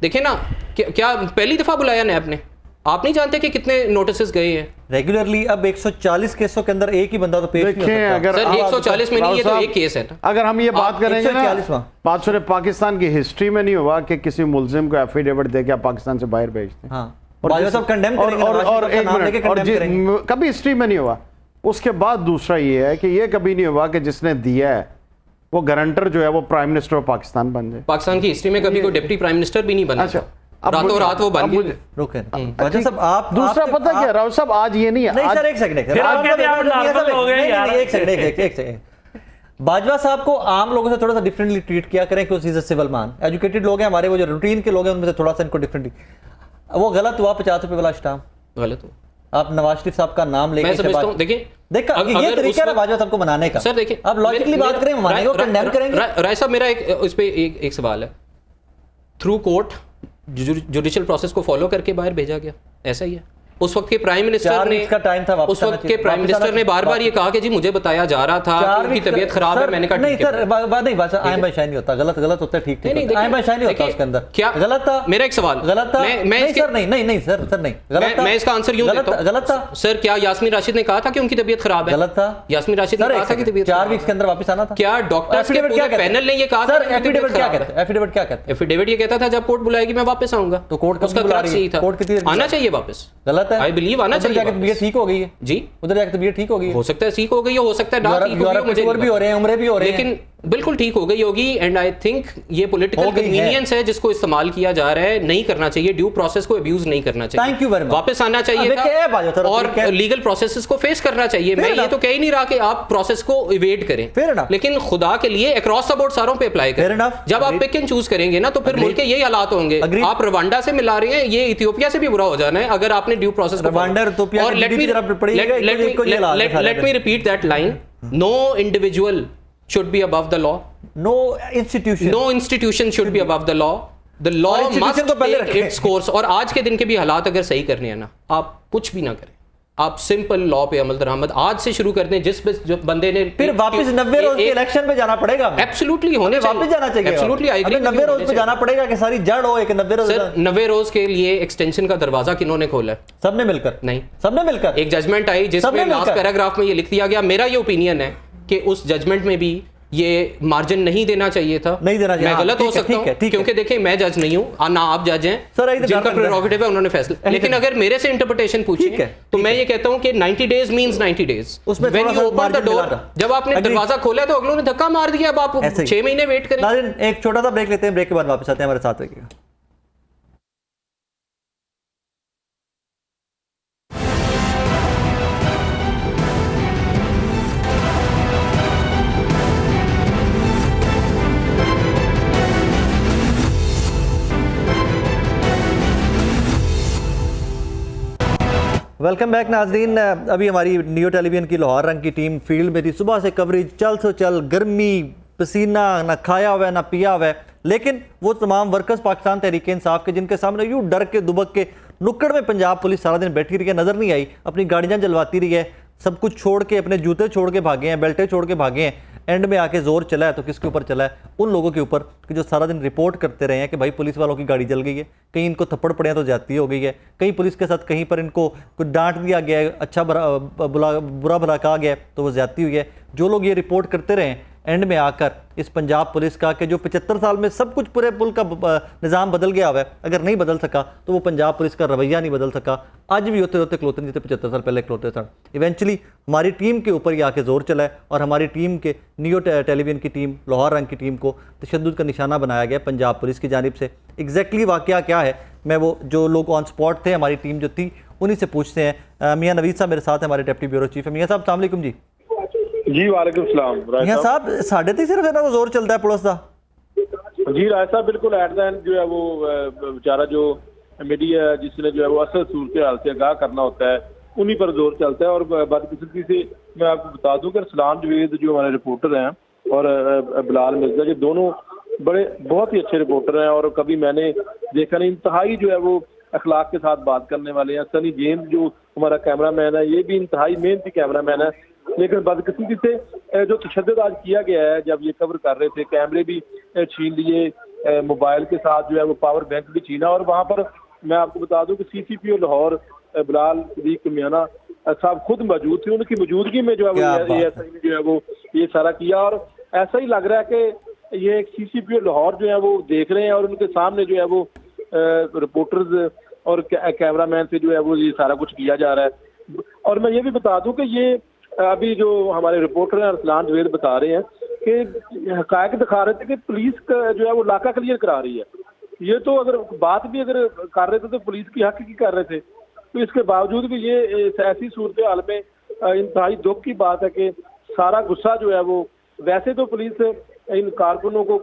देखिए ना, क्या पहली दफा बुलाया नैब ने? आप नहीं जानते कि कितने नोटिस गए हैं रेगुलरली? अब 140 केसों के अंदर एक ही बंदा तो पेश नहीं हो सकता। अगर सर 140 में नहीं, ये तो एक केस है ना। अगर हम ये बात करेंगे ना, बात सुने, पाकिस्तान की हिस्ट्री में नहीं हुआ कि किसी मुल्जिम को एफिडेविट दे के आप पाकिस्तान से बाहर भेजते हैं। और कभी हिस्ट्री में नहीं हुआ। उसके बाद दूसरा ये है कि ये कभी नहीं हुआ कि जिसने दिया है वो गारंटर जो है वो प्राइम मिनिस्टर ऑफ पाकिस्तान बन जाए। पाकिस्तान की हिस्ट्री में कभी कोई डिप्टी प्राइम मिनिस्टर भी नहीं बना। अच्छा, रातों रात वो बन गए। रुके अच्छा सब, आप दूसरा पता क्या राव साहब, आज ये नहीं है। नहीं सर, एक सेकंड, एक सेकंड। बाजवा साहब को आम लोगों से थोड़ा सा डिफरेंटली ट्रीट किया करें, क्योंकि is a civil man. Educated लोग हैं हमारे, वो जो रूटीन के लोग हैं उनमें से थोड़ा सा इनको डिफरेंटली। वो गलत हुआ 50 रुपए वाला स्टाम्प, गलत हुआ। आप नवाज शरीफ साहब का नाम लेके, मैं समझता हूं, देखिए ये तरीका है बाजवा साहब को बनाने का। सर देखिए, आप लॉजिकली बात करें, मानेंगे और कंडेम करेंगे। राय साहब, मेरा इस पे एक सवाल है। थ्रू कोर्ट जुडिशियल प्रोसेस को फॉलो करके बाहर भेजा गया, ऐसा ही है? उस वक्त के प्राइम मिनिस्टर ने, उस वक्त के प्राइम मिनिस्टर ने बार बार ये कहा कि जी मुझे बताया जा रहा था कि उनकी तबीयत खराब है। मैंने कहा नहीं सर, बात नहीं, बात आयम भाई शाही नहीं होता, गलत होता है, ठीक ठीक, आयम भाई शाही नहीं होता उसके अंदर। क्या गलत था? मेरा एक सवाल गलत था। मैं सर नहीं सर नहीं गलत था। मैं इसका आंसर यूं देता हूं, गलत था सर। क्या यास्मीन राशिद ने कहा था कि उनकी तबीयत खराब है? गलत था। यास्मीन राशिद ने कहा था कि तबीयत 4 वीक्स के अंदर वापस आना था। क्या डॉक्टर्स के पूरे पैनल ने ये कहा था? एफिडेविट क्या कहता है? एफिडेविट क्या कहता है? एफिडेविट ये कहता था जब कोर्ट बुलाएगी मैं वापस आऊंगा। तो कोर्ट उसका क्रक्स यही था, आना चाहिए वापस। गलत है, आई बिलीव आना चाहिए। तबीयत ठीक हो गई है जी, उधर जाकर तबीयत ठीक हो गई है। हो सकता है ठीक हो गई है, हो सकता है ना ठीक हो गई, मुझे भी हो रहे हैं, उम्र भी हो रहे हैं, लेकिन बिल्कुल ठीक हो गई होगी। एंड आई थिंक ये पॉलिटिकल कन्वीनियंस है जिसको इस्तेमाल किया जा रहा है, नहीं करना चाहिए। ड्यू प्रोसेस को अब्यूज नहीं करना चाहिए। Thank you very much. वापस आना चाहिए था और लीगल प्रोसेसेस को फेस करना चाहिए। मैं ये तो कह ही नहीं रहा कि आप प्रोसेस को इवेड करें, लेकिन खुदा के लिए अक्रॉस द बोर्ड सारों पे अप्लाई करें। जब आप पिक एंड चूज करेंगे ना, तो फिर मुल्क के यही हालात होंगे। आप रवांडा से मिला रहे हैं, ये इथियोपिया से भी बुरा हो जाना है अगर आपने ड्यू प्रोसेस को। और let me repeat that line. No individual should be above the law. No institution should be above the law. The law और institution मस्ट को पहले टेक रखें। Its course. और आज के दिन के भी हालात अगर सही करने हैं ना, आप कुछ भी ना करें, आप सिंपल लॉ पे अमल दरामद आज से शुरू कर दें। जो बंदे ने फिर वापस 90 रोज के इलेक्शन पे जाना पड़ेगा। एब्सोल्युटली होने वापस जाना चाहिए। Absolutely I agree. 90 रोज पे जाना पड़ेगा कि सारी जड़ हो एक 90 रोज। सर 90 रोज के लिए एक्सटेंशन का दरवाजा किन्होंने खोला है? सबने मिलकर। नहीं, सबने मिलकर एक जजमेंट आई जिसमें लास्ट पैराग्राफ में ये लिख दिया गया। मेरा ये ओपिनियन है कि उस जजमेंट में भी ये मार्जिन नहीं देना चाहिए था। नहीं देना चाहिए। मैं गलत हो सकता हूं क्योंकि देखिए मैं जज नहीं हूं ना आप जज हैं सर, जिनका प्रेरोगेटिव है उन्होंने फैसला। लेकिन अगर मेरे से इंटरप्रिटेशन पूछिए तो मैं ये कहता हूं कि 90 डेज मींस 90 डेज। उसमें when you open the door, जब आपने दरवाजा खोला तो अगलों ने धक्का मार दिया, अब आप 6 महीने वेट करें। नाज़रीन एक छोटा सा ब्रेक लेते हैं, ब्रेक के बाद वापस आते हैं, हमारे साथ रहिएगा। वेलकम बैक नाजरीन। अभी हमारी नियो टेलीविजन की लाहौर रंग की टीम फील्ड में थी, सुबह से कवरेज चल सो चल, गर्मी, पसीना, ना खाया हुआ है ना पिया हुआ है, लेकिन वो तमाम वर्कर्स पाकिस्तान तहरीक इंसाफ के जिनके सामने यूँ डर के दुबक के नुक्कड़ में पंजाब पुलिस सारा दिन बैठी रही है, नज़र नहीं आई, अपनी गाड़ियाँ जलवाती रही है, सब कुछ छोड़ के, अपने जूते छोड़ के भागे हैं, बेल्टें छोड़ के भागे हैं, एंड में आके जोर चला है तो किसके ऊपर चला है? उन लोगों के ऊपर कि जो सारा दिन रिपोर्ट करते रहे हैं कि भाई पुलिस वालों की गाड़ी जल गई है, कहीं इनको थप्पड़ पड़े हैं तो ज्यादती हो गई है, कहीं पुलिस के साथ कहीं पर इनको कुछ डांट दिया गया है, अच्छा बुरा भला कहा गया है तो वो ज्यादती हुई है। जो लोग ये रिपोर्ट करते रहे हैं, एंड में आकर इस पंजाब पुलिस का कि जो 75 साल में सब कुछ पूरे पुल का निज़ाम बदल गया हुआ है, अगर नहीं बदल सका तो वो पंजाब पुलिस का रवैया नहीं बदल सका। आज भी होते होते खलोते नहीं जितने 75 साल पहले खलोते थे। इवेंचुअली हमारी टीम के ऊपर ये आके जोर चला है और हमारी टीम के नियो टेलीविजन की टीम, लाहौर रंग की टीम को तशद्दुद का निशाना बनाया गया पंजाब पुलिस की जानिब से। एग्जैक्टली वाक़या क्या है, मैं वो जो लोग ऑन स्पॉट थे, हमारी टीम जो थी, उन्हीं से पूछते हैं। मियाँ नवीद साहब मेरे साथ हैं, हमारे डिप्टी ब्यूरो चीफ है। मियाँ साहब अस्सलाम वालेकुम जी। जी वालेकुम सलाम। मियाँ साहब 3:30 सिर्फ है ना वो जोर चलता है पुलिस का? जी राय साहब बिल्कुल एट द एंड जो है वो बेचारा जो मीडिया जिसने जो है वो असल सूरत हाल से आगाह करना होता है उन्हीं पर जोर चलता है। और बदकिस्मती से मैं आपको बता दूं कि सलाम जवेद जो हमारे रिपोर्टर हैं और बिलाल मिर्जा, ये दोनों बहुत ही अच्छे रिपोर्टर हैं और कभी मैंने देखा नहीं, इंतहाई जो है वो अखलाक के साथ बात करने वाले हैं। सनी जेम्स जो हमारा कैमरा मैन है, ये भी इंतहाई मेहनती कैमरा मैन है, लेकिन बदकिस्मती से जो तशद्दुद आज किया गया है, जब ये कवर कर रहे थे कैमरे भी छीन लिए, मोबाइल के साथ जो है वो पावर बैंक भी छीना। और वहाँ पर मैं आपको बता दूं कि CCPO लाहौर बिलाल सदीक मियाना साहब खुद मौजूद थे, उनकी मौजूदगी में जो है वो जो है वो ये सारा किया। और ऐसा ही लग रहा है कि ये CCPO लाहौर जो है वो देख रहे हैं और उनके सामने जो है वो रिपोर्टर्स और कैमरा मैन से जो है वो ये सारा कुछ किया जा रहा है। और मैं ये भी बता दूं कि ये अभी जो हमारे रिपोर्टर हैं अरसलान जवेद बता रहे हैं कि हकायक दिखा रहे थे कि पुलिस का जो है वो इलाका क्लियर करा रही है। ये तो अगर बात भी अगर कर रहे थे तो पुलिस की हक की कर रहे थे, तो इसके बावजूद भी ये ऐसी सूरत हाल में इंतहाई दुख की बात है कि सारा गुस्सा जो है वो, वैसे तो पुलिस इन कारकुनों को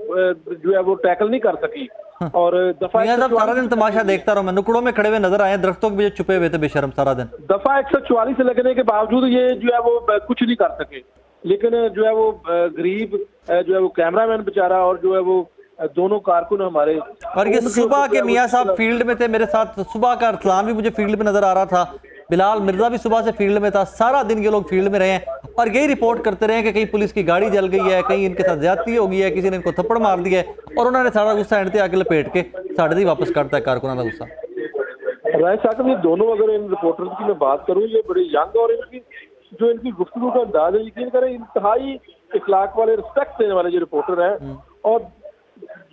जो है वो टैकल नहीं कर सकी। और दफा सारा दिन तमाशा देखता रहा, मैं नुकड़ों में खड़े हुए नजर आए, दरख्तों के पीछे छुपे हुए थे बेशर्म सारा दिन। दफा 144 लगने के बावजूद ये जो है वो कुछ नहीं कर सके। लेकिन जो है वो गरीब जो है वो कैमरामैन बेचारा और जो है वो दोनों कारकुन हमारे, और ये सुबह के मियाँ साहब फील्ड में थे मेरे साथ, सुबह का अरसलान भी मुझे फील्ड में नजर आ रहा था, बिलाल मिर्जा भी सुबह से फील्ड में था, सारा दिन ये लोग फील्ड में रहे हैं और यही रिपोर्ट करते रहे कि कहीं पुलिस की गाड़ी जल गई है, कहीं इनके साथ ज्यादती हो गई है, किसी ने इनको थप्पड़ मार दिया है, और उन्होंने सारा गुस्सा एंड आके लपेट के 3:30 वापस करता है कारकुना का गुस्सा। राय साहब ये दोनों, अगर इन रिपोर्टर्स की मैं बात करूँ, ये बड़े यंग और इनकी गुफ्तगू का अंदाज है, यकीन करें इंतहाई इखलाक वाले, रिस्पेक्ट देने वाले जो रिपोर्टर हैं। और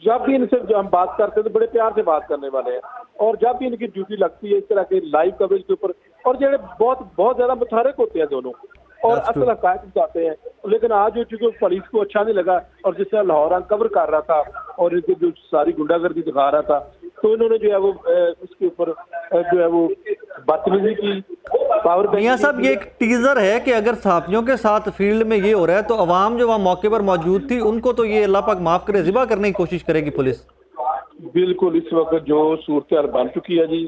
जब भी इनसे हम बात करते हैं तो बड़े प्यार से बात करने वाले हैं, और जब भी इनकी ड्यूटी लगती है इस तरह के लाइव कवरेज के ऊपर, और जो बहुत ज्यादा मुतहरक होते हैं दोनों और असल हकायक बताते हैं। लेकिन आज जो चूंकि पुलिस को अच्छा नहीं लगा और जिस तरह लाहौर कवर कर रहा था और इनकी जो सारी गुंडागर्दी दिखा रहा था, तो इन्होंने जो है वो उसके ऊपर जो है वो बदतमीजी की। पावर मियां साहब ये एक टीजर है कि अगर सहाफियों के साथ फील्ड में ये हो रहा है तो अवाम जो वहाँ मौके पर मौजूद थी उनको तो ये अल्लाह पाक माफ करे ज़िबा करने की कोशिश करेगी पुलिस। बिल्कुल इस वक्त जो सूरत हाल बन चुकी है जी,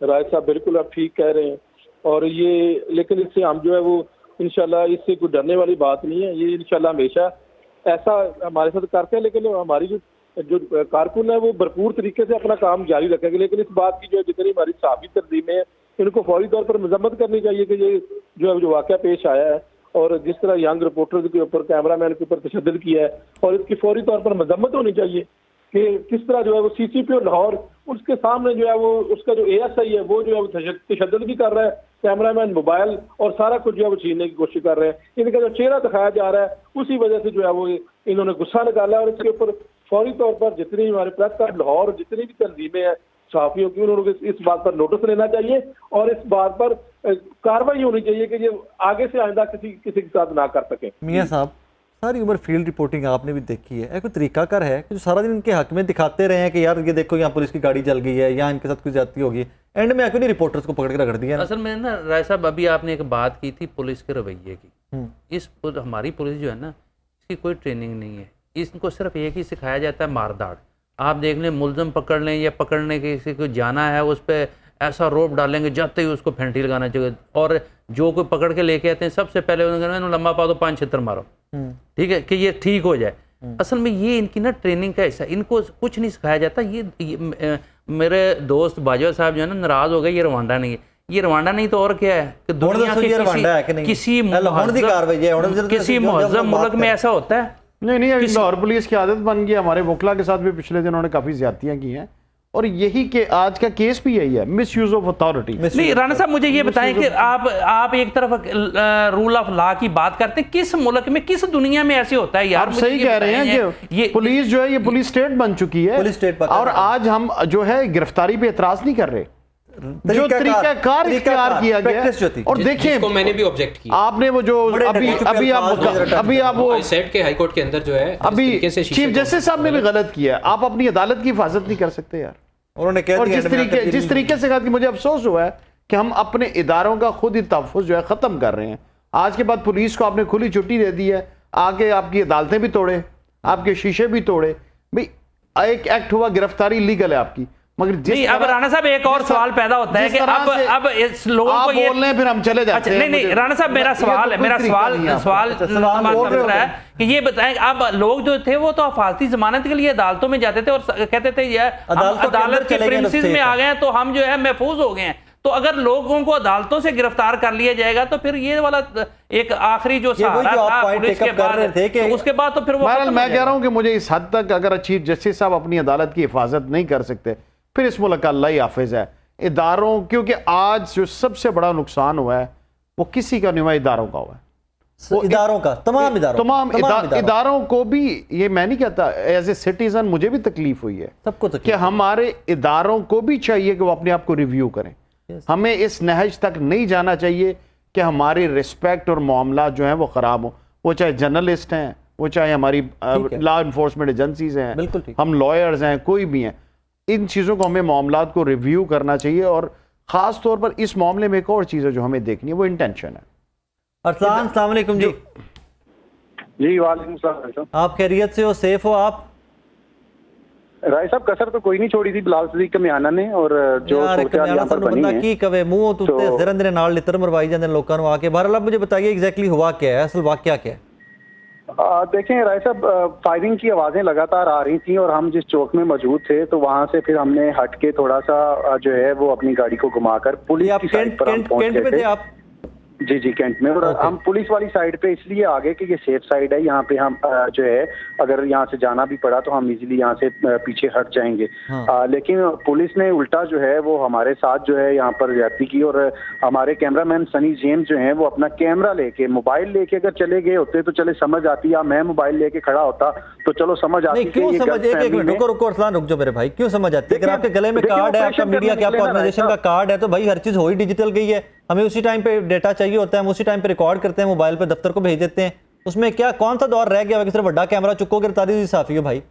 राय साहब बिल्कुल आप ठीक कह रहे हैं। और ये लेकिन इससे हम जो है वो इंशाल्लाह, इससे कोई डरने वाली बात नहीं है, ये इंशाल्लाह हमेशा ऐसा हमारे साथ करते हैं। लेकिन हमारी जो जो कारकुन है वो भरपूर तरीके से अपना काम जारी रखेंगे, लेकिन इस बात की जो जितनी हमारी साबित तंजीमें हैं इनको फौरी तौर पर मजम्मत करनी चाहिए कि ये जो वाक़या पेश आया है और जिस तरह यंग रिपोर्टर के ऊपर, कैमरामैन के ऊपर तशद्दुद किया है, और इसकी फौरी तौर पर मजम्मत होनी चाहिए कि किस तरह जो है वो CCP और लाहौर उसके सामने जो है वो उसका जो ASI है वो जो है वो तशद्दुद भी कर रहा है, कैमरामैन मोबाइल और सारा कुछ जो है वो छीनने की कोशिश कर रहे हैं। इनका जो चेहरा दिखाया जा रहा है उसी वजह से जो है वो इन्होंने गुस्सा निकाला है और इसके ऊपर फौरी तौर पर जितनी हमारे प्रेस क्लब लाहौर जितनी भी तंजीमें हैं सहाफियों की, उन्होंने इस बात पर नोटिस लेना चाहिए और इस बात पर कार्रवाई होनी चाहिए कि ये आगे से आइंदा किसी के साथ ना कर सके। मियां साहब, सारी उम्र फील्ड रिपोर्टिंग आपने भी देखी है, कोई तरीकाकार है कि जो सारा दिन इनके हक में दिखाते रहे हैं कि यार ये देखो यहाँ पुलिस की गाड़ी चल गई है, यहाँ इनके साथ कुछ ज्यादती होगी, एंड में आके नहीं रिपोर्टर्स को पकड़ के रगड़ दिया? असल में ना राय साहब, अभी आपने एक बात की थी पुलिस के रवैये की। हमारी पुलिस जो है ना, इसकी कोई ट्रेनिंग नहीं है, इसको सिर्फ एक ही सिखाया जाता है मारदाड़। आप देख लें, मुलजम पकड़ लें या पकड़ने के किसी को जाना है, उस पर ऐसा रोप डालेंगे जाते ही उसको फेंटी लगाना चाहिए, और जो कोई पकड़ के लेके आते हैं सबसे पहले उन्होंने लंबा पा दो 5 छितर मारो, ठीक है, कि ये ठीक हो जाए। असल में ये इनकी ना ट्रेनिंग का हिस्सा, इनको कुछ नहीं सिखाया जाता। ये मेरे दोस्त बाजवा साहब जो है ना नाराज हो गए, ये रवांडा नहीं है। ये रवांडा नहीं तो और क्या है कि दुनिया के किसी मुहज्जम मुल्क में ऐसा होता है? नहीं, लाहौर पुलिस की आदत बन गई। हमारे वकला के साथ भी पिछले दिनों ने काफ़ी ज्यादतियाँ की हैं और यही के आज का केस भी यही है, मिस यूज ऑफ अथॉरिटी। नहीं राणा साहब, मुझे ये बताएं कि आप एक तरफ रूल ऑफ लॉ की बात करते हैं, किस मुल्क में, किस दुनिया में ऐसे होता है यार? आप सही कह रहे हैं कि पुलिस जो है ये पुलिस स्टेट बन चुकी है, पुलिस स्टेट और आज हम जो है गिरफ्तारी पे एतराज नहीं कर रहे, जो तरीकाकार इख्तियार किया गया है। और देखिए, मैंने भी ऑब्जेक्ट किया, आपने वो जो अभी आप वो सेट के हाई कोर्ट के अंदर जो है अभी चीफ जस्टिस साहब ने भी गलत किया। आप अपनी अदालत की हिफाजत नहीं कर सकते यार। उन्होंने कह दिया, जिस तरीके से कहा कि मुझे अफसोस हुआ है कि हम अपने इदारों का खुद ही तहफ़्फ़ुज़ जो है ख़त्म कर रहे हैं। आज के बाद पुलिस को आपने खुली छुट्टी दे दी है, आगे आपकी अदालतें भी तोड़े, आपके शीशे भी तोड़े। भाई एक एक्ट हुआ, गिरफ्तारी लीगल है आपकी, मगर नहीं, अब राणा साहब एक और सवाल पैदा होता है कि अब इस लोगों को ये बोल रहे हैं फिर हम चले जाते हैं। नहीं राणा साहब, मेरा सवाल है कि ये बताएं, अब लोग जो थे वो तो हिफाजती जमानत के लिए अदालतों में जाते थे और कहते थे अदालत के प्रीमिसेस में आ गए हैं तो हम जो है महफूज हो गए हैं। तो अगर लोगों को अदालतों से गिरफ्तार कर लिया जाएगा तो फिर ये वाला एक आखिरी जो सहारा था पुलिस के बाद, तो उसके बाद तो फिर वो मैं कह रहा हूं कि मुझे इस हद तक अगर चीफ जस्टिस साहब अपनी अदालत की हिफाजत नहीं कर सकते, फिर इस मुल्क का अल्लाह ही हाफिज है। इदारों, क्योंकि आज जो सबसे बड़ा नुकसान हुआ है वो किसी का नहीं हुआ, इदारों का हुआ है। वो इदारों का, तमाम इदारों को भी, ये मैं नहीं कहता, एज ए सिटीजन मुझे भी तकलीफ हुई है, सबको कि हमारे इदारों को भी चाहिए कि वो अपने आप को रिव्यू करें। हमें इस नहज तक नहीं जाना चाहिए कि हमारी रिस्पेक्ट और मामला जो है वो ख़राब हो, वो चाहे जर्नलिस्ट हैं, वो चाहे हमारी लॉ इन्फोर्समेंट एजेंसीज हैं, हम लॉयर्स हैं, कोई भी हैं। इन चीज़ों को हमें मामलात को रिव्यू करना चाहिए। और ख़ास तौर पर इस मामले में एक और चीज़ है जो हमें देखनी है, वो इंटेंशन है। अरसलान, अस्सलाम वालेकुम जी। जी वालेकुम सलाम। आप खैरियत से हो, सेफ हो आप? राय साहब, कसर तो कोई नहीं छोड़ी थी बिलाल सदीक कमियाना ने, और जो सूरत-ए-हाल यहाँ पर बनी है की कवे मुंह तो जरंदरे नाल लितर मरवाई जाते हैं लोगों को आके। बहरहाल मुझे बताइए एग्जैक्टली हुआ क्या है, असल वाकया क्या है? देखें राय साहब, फायरिंग की आवाज़ें लगातार आ रही थी और हम जिस चौक में मौजूद थे तो वहाँ से फिर हमने हट के थोड़ा सा जो है वो अपनी गाड़ी को घुमाकर पुलिस की साइड पर हम पहुंच गए थे। जी कैंट में, और हम पुलिस वाली साइड पे इसलिए आ गए कि ये सेफ साइड है, यहाँ पे हम जो है अगर यहाँ से जाना भी पड़ा तो हम इजीली यहाँ से पीछे हट जाएंगे। लेकिन पुलिस ने उल्टा जो है वो हमारे साथ जो है यहाँ पर ज्यादती की, और हमारे कैमरामैन सनी जेम्स जो है वो अपना कैमरा लेके, मोबाइल लेके अगर चले गए होते तो चले समझ आती, या मैं मोबाइल लेके खड़ा होता तो चलो समझ आती। क्यों समझ, एक मिनट रुको अरसलान, रुक जाओ मेरे भाई, क्यों समझ आती है? अगर आपके गले में कार्ड है, आपका मीडिया की आपका ऑर्गेनाइजेशन का कार्ड है, तो भाई हर चीज हो ही डिजिटल गई है, हमें उसी टाइम पे डेटा चाहिए होता है, हम उसी टाइम पे रिकॉर्ड करते हैं, मोबाइल पे दफ्तर को भेज देते हैं। उसमें क्या कौन सा दौर रह गया कि सिर्फ बड़ा कैमरा चुको गिरफ्तारी साफी हो भाई?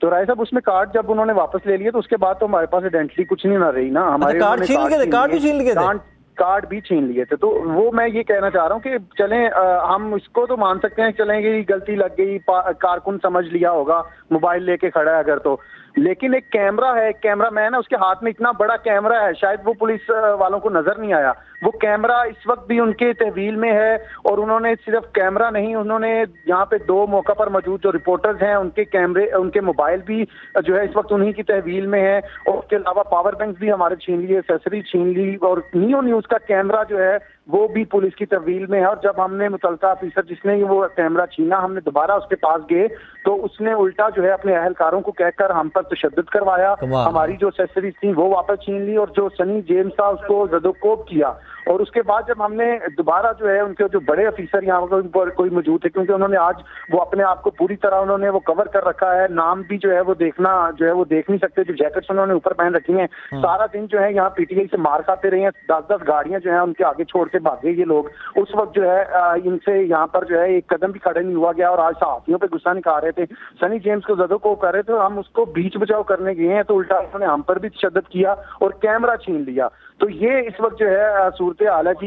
तो राय साहब, उसमें कार्ड जब उन्होंने वापस ले लिया तो उसके बाद तो हमारे पास आइडेंटिटी कुछ नहीं ना रही ना, हमारे कार्ड छीन लिए थे, कार्ड भी छीन लिए थे, कार्ड भी छीन लिए थे। तो वो मैं ये कहना चाह रहा हूँ कि चलें, हम इसको तो मान सकते हैं, चलेंगे गलती लग गई, कारकुन समझ लिया होगा, मोबाइल लेके खड़ा है अगर, तो लेकिन एक कैमरा है, कैमरा मैन है, उसके हाथ में इतना बड़ा कैमरा है, शायद वो पुलिस वालों को नजर नहीं आया। वो कैमरा इस वक्त भी उनके तहवील में है और उन्होंने सिर्फ कैमरा नहीं, उन्होंने यहाँ पे 2 मौका पर मौजूद जो रिपोर्टर्स हैं उनके कैमरे, उनके मोबाइल भी जो है इस वक्त उन्हीं की तहवील में है, और उसके अलावा पावर बैंक भी हमारे छीन लिए, एक्सेसरी छीन ली, और नियो न्यूज का कैमरा जो है वो भी पुलिस की तहवील में है। और जब हमने मुतलका ऑफिसर जिसने वो कैमरा छीना, हमने दोबारा उसके पास गए तो उसने उल्टा जो है अपने अहलकारों को कहकर हम पर तशद्दुद करवाया, हमारी जो एक्सेसरीज थी वो वापस छीन ली, और जो सनी जेम्स था उसको ज़दोकोब किया। और उसके बाद जब हमने दोबारा जो है उनके जो बड़े अफीसर यहाँ पर कोई मौजूद थे, क्योंकि उन्होंने आज वो अपने आप को पूरी तरह उन्होंने वो कवर कर रखा है, नाम भी जो है वो देखना जो है वो देख नहीं सकते, जो जैकेट्स उन्होंने ऊपर पहन रखी हैं, सारा दिन जो है यहाँ पीटीआई से मार खाते रहे हैं, 10-10 गाड़ियां जो है उनके आगे छोड़ के भागे ये लोग। उस वक्त जो है इनसे यहाँ पर जो है एक कदम भी खड़े नहीं हुआ गया, और आज सहाफियों पे गुस्सा निकाल रहे थे, सनी जेम्स को ज़दोकोब कर रहे थे, हम उसको बीच बचाव करने गए हैं तो उल्टा उन्होंने हम पर भी तशद्दुद किया और कैमरा छीन लिया। तो ये इस वक्त जो है सूरत हाल है कि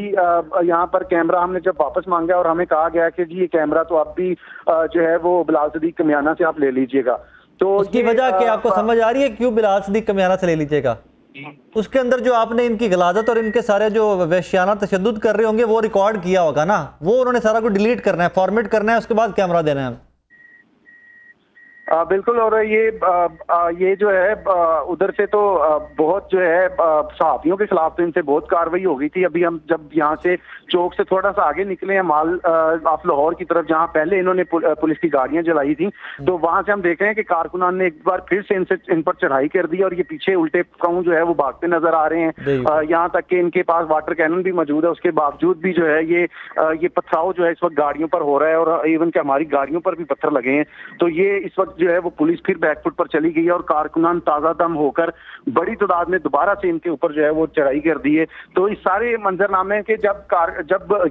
यहाँ पर कैमरा हमने जब वापस मांगा और हमें कहा गया कि जी ये कैमरा तो आप भी जो है वो बिलाल सदीक कमियाना से आप ले लीजिएगा। तो उसकी वजह क्या आपको समझ आ रही है, क्यों बिलाल सदीक कमियाना से ले लीजिएगा? उसके अंदर जो आपने इनकी गलाजत और इनके सारे जो वहशियाना तशद्दुद कर रहे होंगे वो रिकॉर्ड किया होगा ना, वो उन्होंने सारा कुछ डिलीट करना है, फॉर्मेट करना है, उसके बाद कैमरा देना है। बिल्कुल। और ये जो है उधर से तो बहुत जो है सहाफियों के खिलाफ तो इनसे बहुत कार्रवाई हो गई थी। अभी हम जब यहाँ से चौक से थोड़ा सा आगे निकले हैं माल आप लाहौर की तरफ, जहाँ पहले इन्होंने पुलिस की गाड़ियां जलाई थी, तो वहां से हम देख रहे हैं कि कारकुनान ने एक बार फिर से इन पर चढ़ाई कर दी और ये पीछे उल्टे पांव जो है वो भागते नजर आ रहे हैं। यहाँ तक कि इनके पास वाटर कैनन भी मौजूद है, उसके बावजूद भी जो है ये पथराव जो है इस वक्त गाड़ियों पर हो रहा है, और इवन कि हमारी गाड़ियों पर भी पत्थर लगे हैं। तो ये इस वक्त जो है वो पुलिस फिर बैकफुट पर चली गई है और कारकुनान ताजा दम होकर बड़ी तादाद में दोबारा से इनके ऊपर जो है वो चढ़ाई कर दी है। तो इस सारे मंजरनामे के जब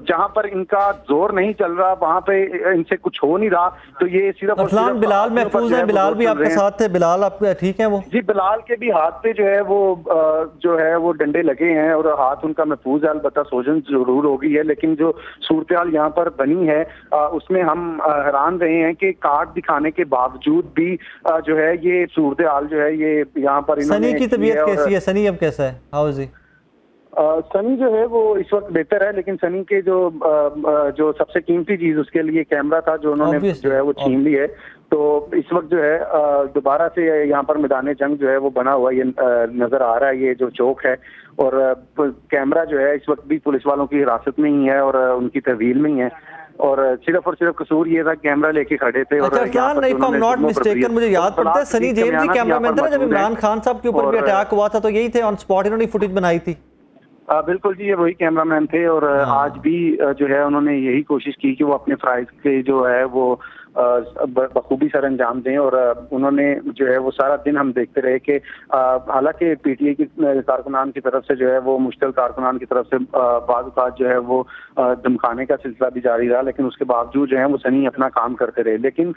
जहां पर इनका जोर नहीं चल रहा वहां पे इनसे कुछ हो नहीं रहा, तो ये सिर्फ अरसलान बिलाल महफूज है, बिलाल भी आपके साथ थे, बिलाल आप ठीक है? वो जी बिलाल के भी हाथ पे जो है वो डंडे लगे हैं और हाथ उनका महफूज है, अलबत्ता सोजन जरूर हो गई है, लेकिन जो सूरत हाल यहाँ पर बनी है उसमें हम हैरान रहे हैं कि कार्ड दिखाने के बावजूद भी जो है ये सूरत हाल जो है ये यहाँ पर सनी की तबीयत कैसी है? सनी अब कैसा है? How is he? सनी जो है वो इस वक्त बेहतर है, लेकिन सनी के जो सबसे कीमती चीज उसके लिए कैमरा था जो उन्होंने जो है वो छीन ली है। तो इस वक्त जो है दोबारा से यहाँ पर मैदान जंग जो है वो बना हुआ ये नजर आ रहा है, ये जो चौक है, और कैमरा जो है इस वक्त भी पुलिस वालों की हिरासत में ही है और उनकी तहवील में ही है, और सिर्फ कसूर ये था कैमरा लेके खड़े थे। और नॉट मिस्टेकन मुझे याद पड़ता है सनी जेम्स जी कैमरामैन थे ना, जब इमरान खान साहब के ऊपर भी अटैक हुआ था तो यही थे, ऑन स्पॉट इन्होंने फुटेज बनाई थी। बिल्कुल जी, ये वही कैमरामैन थे, और आज भी जो है उन्होंने यही कोशिश की कि वो अपने फ्राइज के जो है वो बखूबी सर अंजाम दें, और उन्होंने जो है वो सारा दिन हम देखते रहे कि हालांकि पीटीआई की कारकुनान की तरफ से जो है वो मुश्किल कारकुनान की तरफ से बाज़ जो है वो धमकाने का सिलसिला भी जारी रहा, लेकिन उसके बावजूद जो है वो सनी अपना काम करते रहे। लेकिन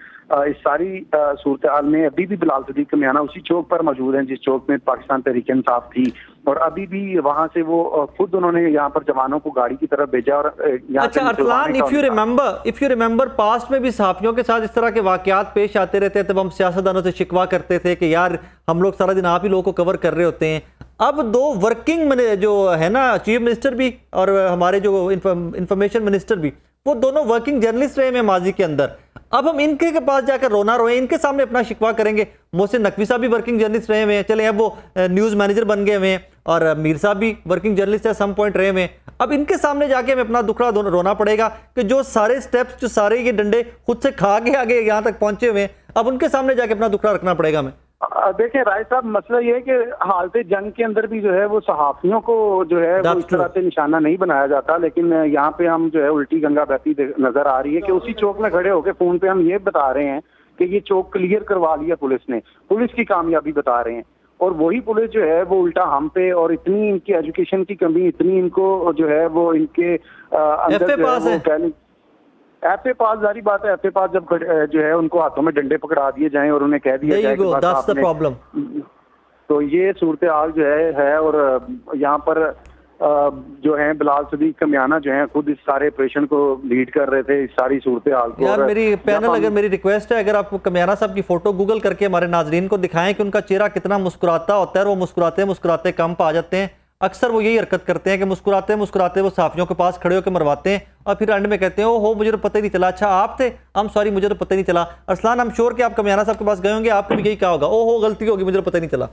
इस सारी सूरत हाल में अभी भी बिलाल सदीक कमियाना उसी चौक पर मौजूद हैं जिस चौक में पाकिस्तान तहरीक इंसाफ थी, और अभी भी वहां से वो खुद उन्होंने यहाँ पर जवानों को गाड़ी की तरफ भेजा। और अच्छा Arsalan, if you remember past में भी सहाफियों के साथ इस तरह के वाकयात पेश आते रहते, तब हम सियासतदानों से शिकवा करते थे कि यार हम लोग सारा दिन आप ही लोगों को कवर कर रहे होते हैं। अब 2 वर्किंग जो है ना, चीफ मिनिस्टर भी और हमारे जो इंफॉर्मेशन मिनिस्टर भी, वो दोनों वर्किंग जर्नलिस्ट रहे हैं माजी के अंदर। अब हम इनके के पास जाकर रोना रोए, इनके सामने अपना शिकवा करेंगे। मोहसिन नकवी साहब भी वर्किंग जर्नलिस्ट रहे हुए हैं, चले अब वो न्यूज़ मैनेजर बन गए हुए हैं, और मीर साहब भी वर्किंग जर्नलिस्ट है, सम पॉइंट रहे हुए हैं। अब इनके सामने जाके हमें अपना दुखड़ा रोना पड़ेगा कि जो सारे स्टेप्स, जो सारे ये डंडे खुद से खा के आगे यहाँ तक पहुंचे हुए हैं, अब उनके सामने जाके अपना दुखड़ा रखना पड़ेगा हमें। देखिए राय साहब, मसला ये है कि हालत जंग के अंदर भी जो है वो सहाफियों को जो है वो इस तरह से निशाना नहीं बनाया जाता, लेकिन यहाँ पे हम जो है उल्टी गंगा बहती नजर आ रही है कि उसी चौक में खड़े होकर फोन पे हम ये बता रहे हैं कि ये चौक क्लियर करवा लिया पुलिस ने, पुलिस की कामयाबी बता रहे हैं, और वही पुलिस जो है वो उल्टा हम पे, और इतनी इनकी एजुकेशन की कमी, इतनी इनको जो है वो इनके अंदर जो है एफए पास, जारी बात है, एफए पास जब जो है उनको हाथों में डंडे पकड़ा दिए जाएं और उन्हें कह दिया जाए कि that's the problem। तो ये सूरत हाल जो है और यहाँ पर जो है बिलाल सदीक कमियाना जो है खुद इस सारे ऑपरेशन को लीड कर रहे थे, इस सारी सूरत हाल को। यार मेरी पैनल, अगर मेरी रिक्वेस्ट है, अगर आप कमियाना साहब की फोटो गूगल करके हमारे नाजरीन को दिखाएं कि उनका चेहरा कितना मुस्कुराता होता है, और वो मुस्कुराते मुस्कुराते कम आ जाते हैं। अक्सर वो यही हरकत करते हैं कि मुस्कुराते मुस्कुराते वो सहाफियों के पास खड़े होकर मरवाते हैं और फिर एंड में कहते हैं ओ हो मुझे तो पता ही नहीं चला, अच्छा आप थे, आई एम सॉरी मुझे तो पता ही नहीं चला। अरसलान, आई एम श्योर कि आप कमियाना साहब के पास गए होंगे, आपको भी यही कहा होगा ओ हो गलती होगी, मुझे तो पता ही नहीं चला।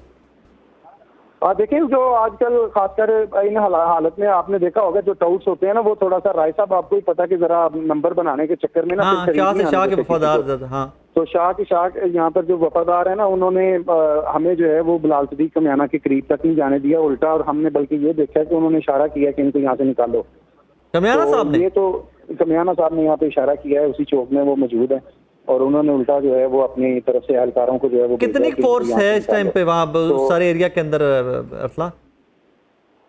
देखिए जो आजकल खासकर इन हालत में आपने देखा होगा जो टाउट्स होते हैं ना, वो थोड़ा सा राय साहब आपको ही पता कि जरा नंबर बनाने के चक्कर में ना शाह के वफादार, तो शाह यहाँ पर जो वफादार है ना, उन्होंने हमें जो है वो बिलाल सदीक कमियाना के करीब तक नहीं जाने दिया उल्टा, और हमने बल्कि ये देखा कि उन्होंने इशारा किया कि इनको यहाँ से निकालो। कमियाना साहब ने, ये तो कमियाना साहब ने यहाँ पे इशारा किया है, उसी चौक में वो मौजूद है, और उन्होंने उल्टा जो है वो अपनी तरफ से एहलकारों को जो है वो कितनी फोर्स है इस टाइम पे वहाँ सारे एरिया के अंदर अरसलान?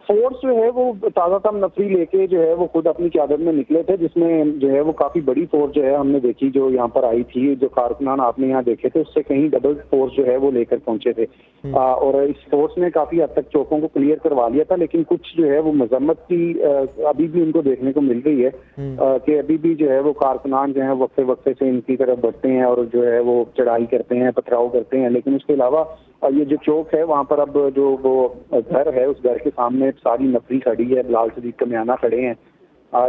फोर्स जो है वो ताज़ा तम नफरी लेके जो है वो खुद अपनी क़यादत में निकले थे, जिसमें जो है वो काफ़ी बड़ी फोर्स जो है हमने देखी जो यहाँ पर आई थी, जो कारकुनान आपने यहाँ देखे थे उससे कहीं डबल फोर्स जो है वो लेकर पहुंचे थे। और इस फोर्स ने काफ़ी हद तक चौकों को क्लियर करवा लिया था, लेकिन कुछ जो है वो मजम्मत की अभी भी उनको देखने को मिल रही है कि अभी भी जो है वो कारकुनान जो है वक्फे वक्फे से इनकी तरफ बढ़ते हैं और जो है वो चढ़ाई करते हैं, पथराव करते हैं। लेकिन उसके अलावा ये जो चौक है वहाँ पर अब जो वो घर है, उस घर के सामने सारी नफरी खड़ी है, बिलाल सदीक कमियाना खड़े हैं,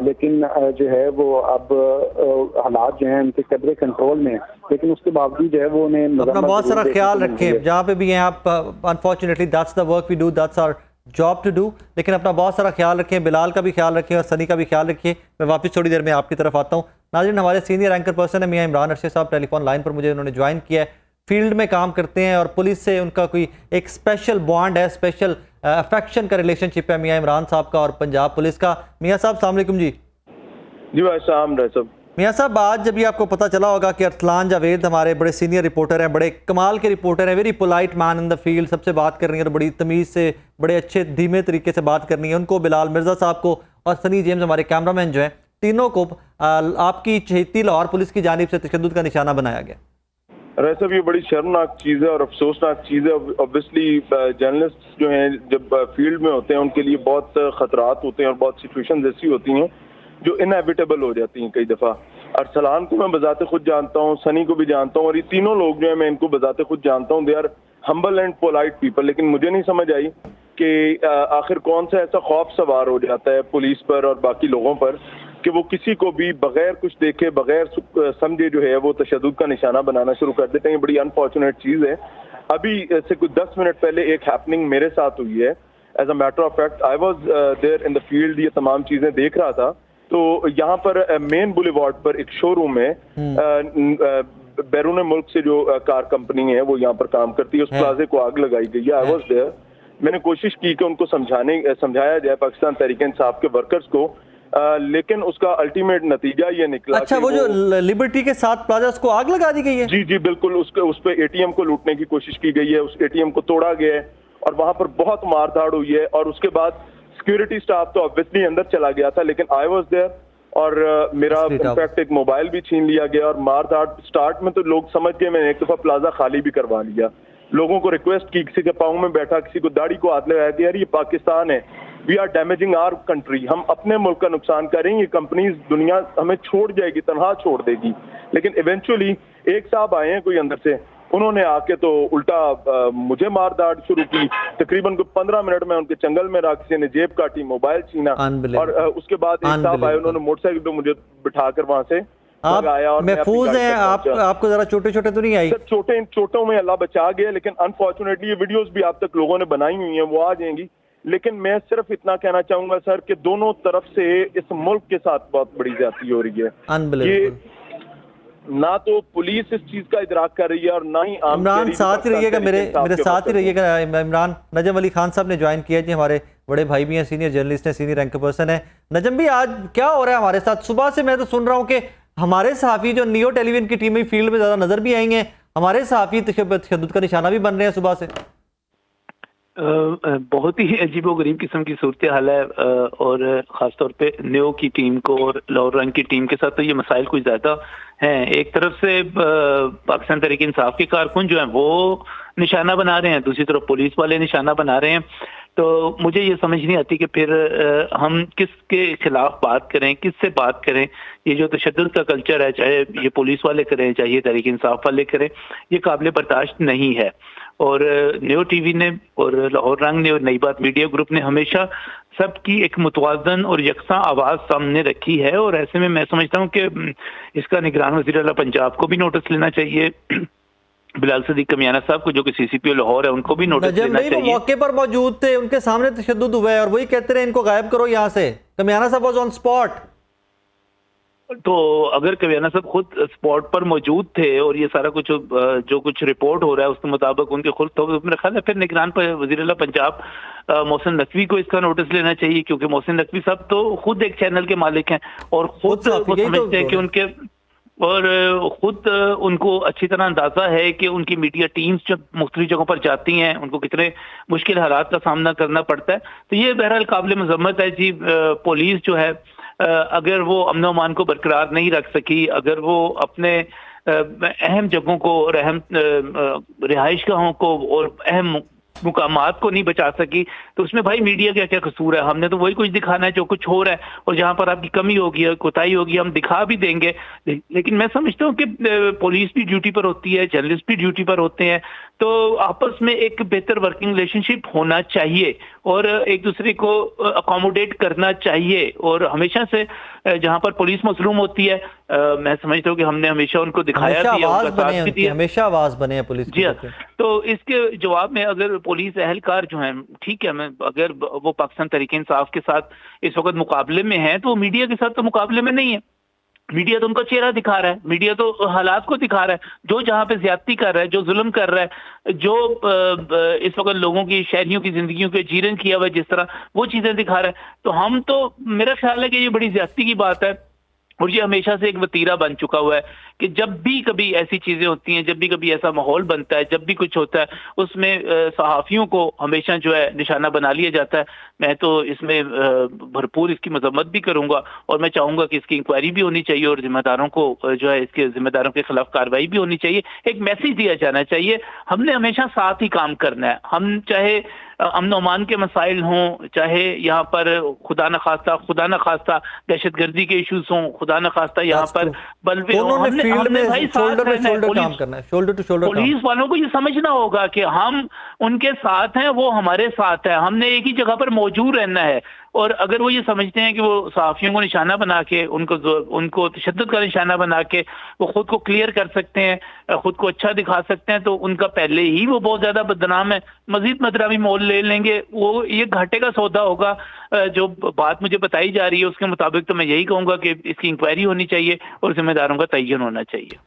लेकिन जो है वो अब हालात जो हैं उनके कब्रे कंट्रोल में है, लेकिन उसके बावजूद जो है वो उन्हें अपना बहुत सारा ख्याल रखें जहाँ पे भी हैं आप। Unfortunately that's the work we do, that's our job to do, लेकिन अपना बहुत सारा ख्याल रखें, बिलाल का भी ख्याल रखें और सनी का भी ख्याल रखिए। मैं वापस थोड़ी देर में आपकी तरफ आता हूँ। नाज़रीन, हमारे सीनियर एंकर पर्सन है मियां इमरान अरशद साहब, टेलीफोन लाइन पर मुझे उन्होंने ज्वाइन किया है। फील्ड में काम करते हैं और पुलिस से उनका कोई एक स्पेशल बॉन्ड है, स्पेशल अफेक्शन का रिलेशनशिप है मियां इमरान साहब का और पंजाब पुलिस का। मियां साहब अस्सलाम वालेकुम जी। जी भाई साहब। मियां साहब, आज जब भी आपको पता चला होगा कि अरसलान जावेद हमारे बड़े सीनियर रिपोर्टर हैं, बड़े कमाल के रिपोर्टर हैं, very polite man in the field, सबसे बात करनी है और बड़ी तमीज़ से बड़े अच्छे धीमे तरीके से बात करनी है, उनको, बिलाल मिर्ज़ा साहब को और सनी जेम्स हमारे कैमरामैन जो हैं, तीनों को आपकी चहेती लाहौर पुलिस की जानिब से तशद्दुद का निशाना बनाया गया। राय साहब, ये बड़ी शर्मनाक चीज़ है और अफसोसनाक चीज़ है। ऑब्वियसली जर्नलिस्ट जो हैं जब फील्ड में होते हैं उनके लिए बहुत खतरात होते हैं और बहुत सिचुएशन ऐसी होती हैं जो इनएविटेबल हो जाती हैं कई दफ़ा। अरसलान को मैं बजाते खुद जानता हूँ, सनी को भी जानता हूँ, और ये तीनों लोग जो है मैं इनको बजाते खुद जानता हूँ। They are humble and polite people. लेकिन मुझे नहीं समझ आई कि आखिर कौन सा ऐसा खौफ सवार हो जाता है पुलिस पर और बाकी लोगों पर कि वो किसी को भी बगैर कुछ देखे, बगैर समझे जो है वो तशद्दुद का निशाना बनाना शुरू कर देते हैं। ये बड़ी अनफॉर्चुनेट चीज़ है। अभी से कुछ 10 मिनट पहले एक हैपनिंग मेरे साथ हुई है। As a matter of fact I was there in the field, ये तमाम चीज़ें देख रहा था। तो यहाँ पर मेन बुलेवार्ड पर एक शोरूम है, बैरून मुल्क से जो कार कंपनी है वो यहाँ पर काम करती है, उस प्लाजे को आग लगाई गई है। I was there. मैंने कोशिश की कि उनको समझाया जाए पाकिस्तान तहरीक इंसाफ के वर्कर्स को, लेकिन उसका अल्टीमेट नतीजा ये निकला। अच्छा, वो जो लिबर्टी के साथ प्लाजा उसको आग लगा दी गई है? जी बिल्कुल। उस पे एटीएम को लूटने की कोशिश की गई है, उस एटीएम को तोड़ा गया है और वहां पर बहुत मारधाड़ हुई है। और उसके बाद सिक्योरिटी स्टाफ तो ऑब्वियसली अंदर चला गया था, लेकिन आई वाज देयर और मेरा इनफैक्ट एक मोबाइल भी छीन लिया गया। और मारधाड़ स्टार्ट में तो लोग समझ गए, मैंने एक दफा प्लाजा खाली भी करवा लिया। लोगों को रिक्वेस्ट की, किसी के पाँव में बैठा, किसी को दाढ़ी को हाथ लगाया कि यार ये पाकिस्तान है, we are damaging our country, हम अपने मुल्क का नुकसान करेंगे, कंपनीज दुनिया हमें छोड़ जाएगी, तनहा छोड़ देगी। लेकिन इवेंचुअली एक साहब आए हैं कोई अंदर से, उन्होंने आके तो उल्टा मुझे मारदाड़ शुरू की। तकरीबन 15 मिनट में उनके चंगल में रहा, किसी ने जेब काटी, मोबाइल छीना, और उसके बाद एक साहब आए, उन्होंने मोटरसाइकिल पे मुझे बिठाकर वहां से आप महफूज हैं। आपको जरा छोटे छोटे तो नहीं आई? चोटों में अल्लाह बचा गया, लेकिन अनफॉर्चुनेटली ये वीडियोस भी आप तक लोगों ने बनाई हुई हैं, वो आ जाएंगी। लेकिन मैं सिर्फ इतना कहना चाहूंगा सर कि दोनों तरफ से इस मुल्क के साथ बहुत बड़ी ज्यादती हो रही है। ये ना तो पुलिस इस चीज का इदराक कर रही है और ना ही इमरान साथ ही रहिएगा, मेरे साथ ही रहिएगा। इमरान, नजम अली खान साहब ने ज्वाइन किया जी, हमारे बड़े भाई भी हैं, सीनियर जर्नलिस्ट हैं, सीनियर एंकर पर्सन है। नजम भी, आज क्या हो रहा है हमारे साथ? सुबह से मैं तो सुन रहा हूँ कि हमारे सहाफ़ी जो नियो टेलीविजन की टीम में फील्ड में ज़्यादा नज़र भी आई हैं, हमारे सहाफ़ी तशद्दुद का निशाना भी बन रहे हैं सुबह से। बहुत ही अजीबोगरीब किस्म की सूरत हाल है, और ख़ासतौर पे नियो की टीम को और लाहौर रंग की टीम के साथ तो ये मसाइल कुछ ज़्यादा हैं। एक तरफ से पाकिस्तान तहरीक इंसाफ के कारकुन जो हैं वो निशाना बना रहे हैं, दूसरी तरफ पुलिस वाले निशाना बना रहे हैं। तो मुझे ये समझ नहीं आती कि फिर हम किसके खिलाफ बात करें, किससे बात करें। ये जो तशद्दुद का कल्चर है, चाहे ये पुलिस वाले करें, चाहे ये तहरीक इंसाफ वाले करें, ये काबिल बर्दाश्त नहीं है। और न्यू टीवी ने और लाहौर रंग ने और नई बात मीडिया ग्रुप ने हमेशा सबकी एक मुतवाज़न और यकसा आवाज़ सामने रखी है। और ऐसे में मैं समझता हूँ कि इसका निगरान वज़ीर आला पंजाब को भी नोटिस लेना चाहिए, बिलाल सदीक कमियाना साहब को जो कि CCPO लाहौर है उनको भी नोटिस लेना चाहिए। वो मौके पर मौजूद थे, उनके सामने तशद्दुद हुआ है और वही कहते रहे इनको गायब करो यहाँ से। कमियाना साहब वाज ऑन स्पॉट। तो अगर कमियाना साहब खुद स्पॉट पर मौजूद थे और ये सारा कुछ जो कुछ रिपोर्ट हो रहा है उसके मुताबिक उनके खुद, तो मेरा ख्याल है फिर निगरान पर वज़ीर आला पंजाब मोहसिन नकवी को इसका नोटिस लेना चाहिए, क्योंकि मोहसिन नकवी साहब तो खुद एक चैनल के मालिक हैं और खुद वो समझते हैं कि उनके और खुद उनको अच्छी तरह अंदाजा है कि उनकी मीडिया टीम्स जब मुख्तलिफ जगहों पर जाती हैं उनको कितने मुश्किल हालात का सामना करना पड़ता है। तो ये बहरहाल काबिल मज़म्मत है जी। पुलिस जो है अगर वो अमन व अमान को बरकरार नहीं रख सकी, अगर वो अपने अहम जगहों को और अहम रिहाइशगाहों को और अहम मुकामात को नहीं बचा सकी, तो उसमें भाई मीडिया का क्या कसूर है। हमने तो वही कुछ दिखाना है जो कुछ हो रहा है, और जहां पर आपकी कमी होगी या कोताही होगी हम दिखा भी देंगे। लेकिन मैं समझता हूँ कि पुलिस भी ड्यूटी पर होती है, जर्नलिस्ट भी ड्यूटी पर होते हैं, तो आपस में एक बेहतर वर्किंग रिलेशनशिप होना चाहिए और एक दूसरे को अकोमोडेट करना चाहिए। और हमेशा से जहां पर पुलिस मसलूम होती है, मैं समझता हूँ कि हमने हमेशा उनको दिखाया भी है, उनका साथ भी दिया, हमेशा आवाज बने हैं पुलिस जी हाँ। तो इसके जवाब में अगर पुलिस एहलकार जो हैं, ठीक है, मैं अगर वो पाकिस्तान तहरीक इंसाफ के साथ इस वक्त मुकाबले में है तो मीडिया के साथ तो मुकाबले में नहीं है। मीडिया तो उनका चेहरा दिखा रहा है, मीडिया तो हालात को दिखा रहा है, जो जहां पे ज्यादती कर रहा है, जो जुल्म कर रहा है, जो इस वक्त लोगों की, शहरियों की जिंदगियों के जीवन किया हुआ है जिस तरह, वो चीजें दिखा रहा है। तो हम तो, मेरा ख्याल है कि ये बड़ी ज्यादती की बात है और ये हमेशा से एक वतीरा बन चुका हुआ है कि जब भी कभी ऐसी चीजें होती हैं, जब भी कभी ऐसा माहौल बनता है, जब भी कुछ होता है, उसमें सहाफ़ियों को हमेशा जो है निशाना बना लिया जाता है। मैं तो इसमें भरपूर इसकी मजम्मत भी करूंगा और मैं चाहूंगा कि इसकी इंक्वायरी भी होनी चाहिए और जिम्मेदारों को जो है इसके जिम्मेदारों के खिलाफ कार्रवाई भी होनी चाहिए। एक मैसेज दिया जाना चाहिए, हमने हमेशा साथ ही काम करना है। हम चाहे अमन अमान के मसाइल हों, चाहे यहाँ पर खुदा न खास्ता दहशतगर्दी के इश्यूज हों, खुदा न खास्ता यहाँ पर बलवे हों, फील्ड में शोल्डर टू शोल्डर काम करना है, शोल्डर टू शोल्डर। पुलिस वालों को ये समझना होगा कि हम उनके साथ हैं, वो हमारे साथ है, हमने एक ही जगह पर मौजूद रहना है। और अगर वो ये समझते हैं कि वो सहाफ़ियों को निशाना बना के, उनको तशद्दुद का निशाना बना के वो खुद को क्लियर कर सकते हैं, खुद को अच्छा दिखा सकते हैं, तो उनका पहले ही वो बहुत ज्यादा बदनाम है। मजीद मदरावी मोल ले लेंगे, वो ये घाटे का सौदा होगा। जो बात मुझे बताई जा रही है उसके मुताबिक तो मैं यही कहूंगा कि इसकी इंक्वायरी होनी चाहिए और जिम्मेदारों का तयन होना चाहिए।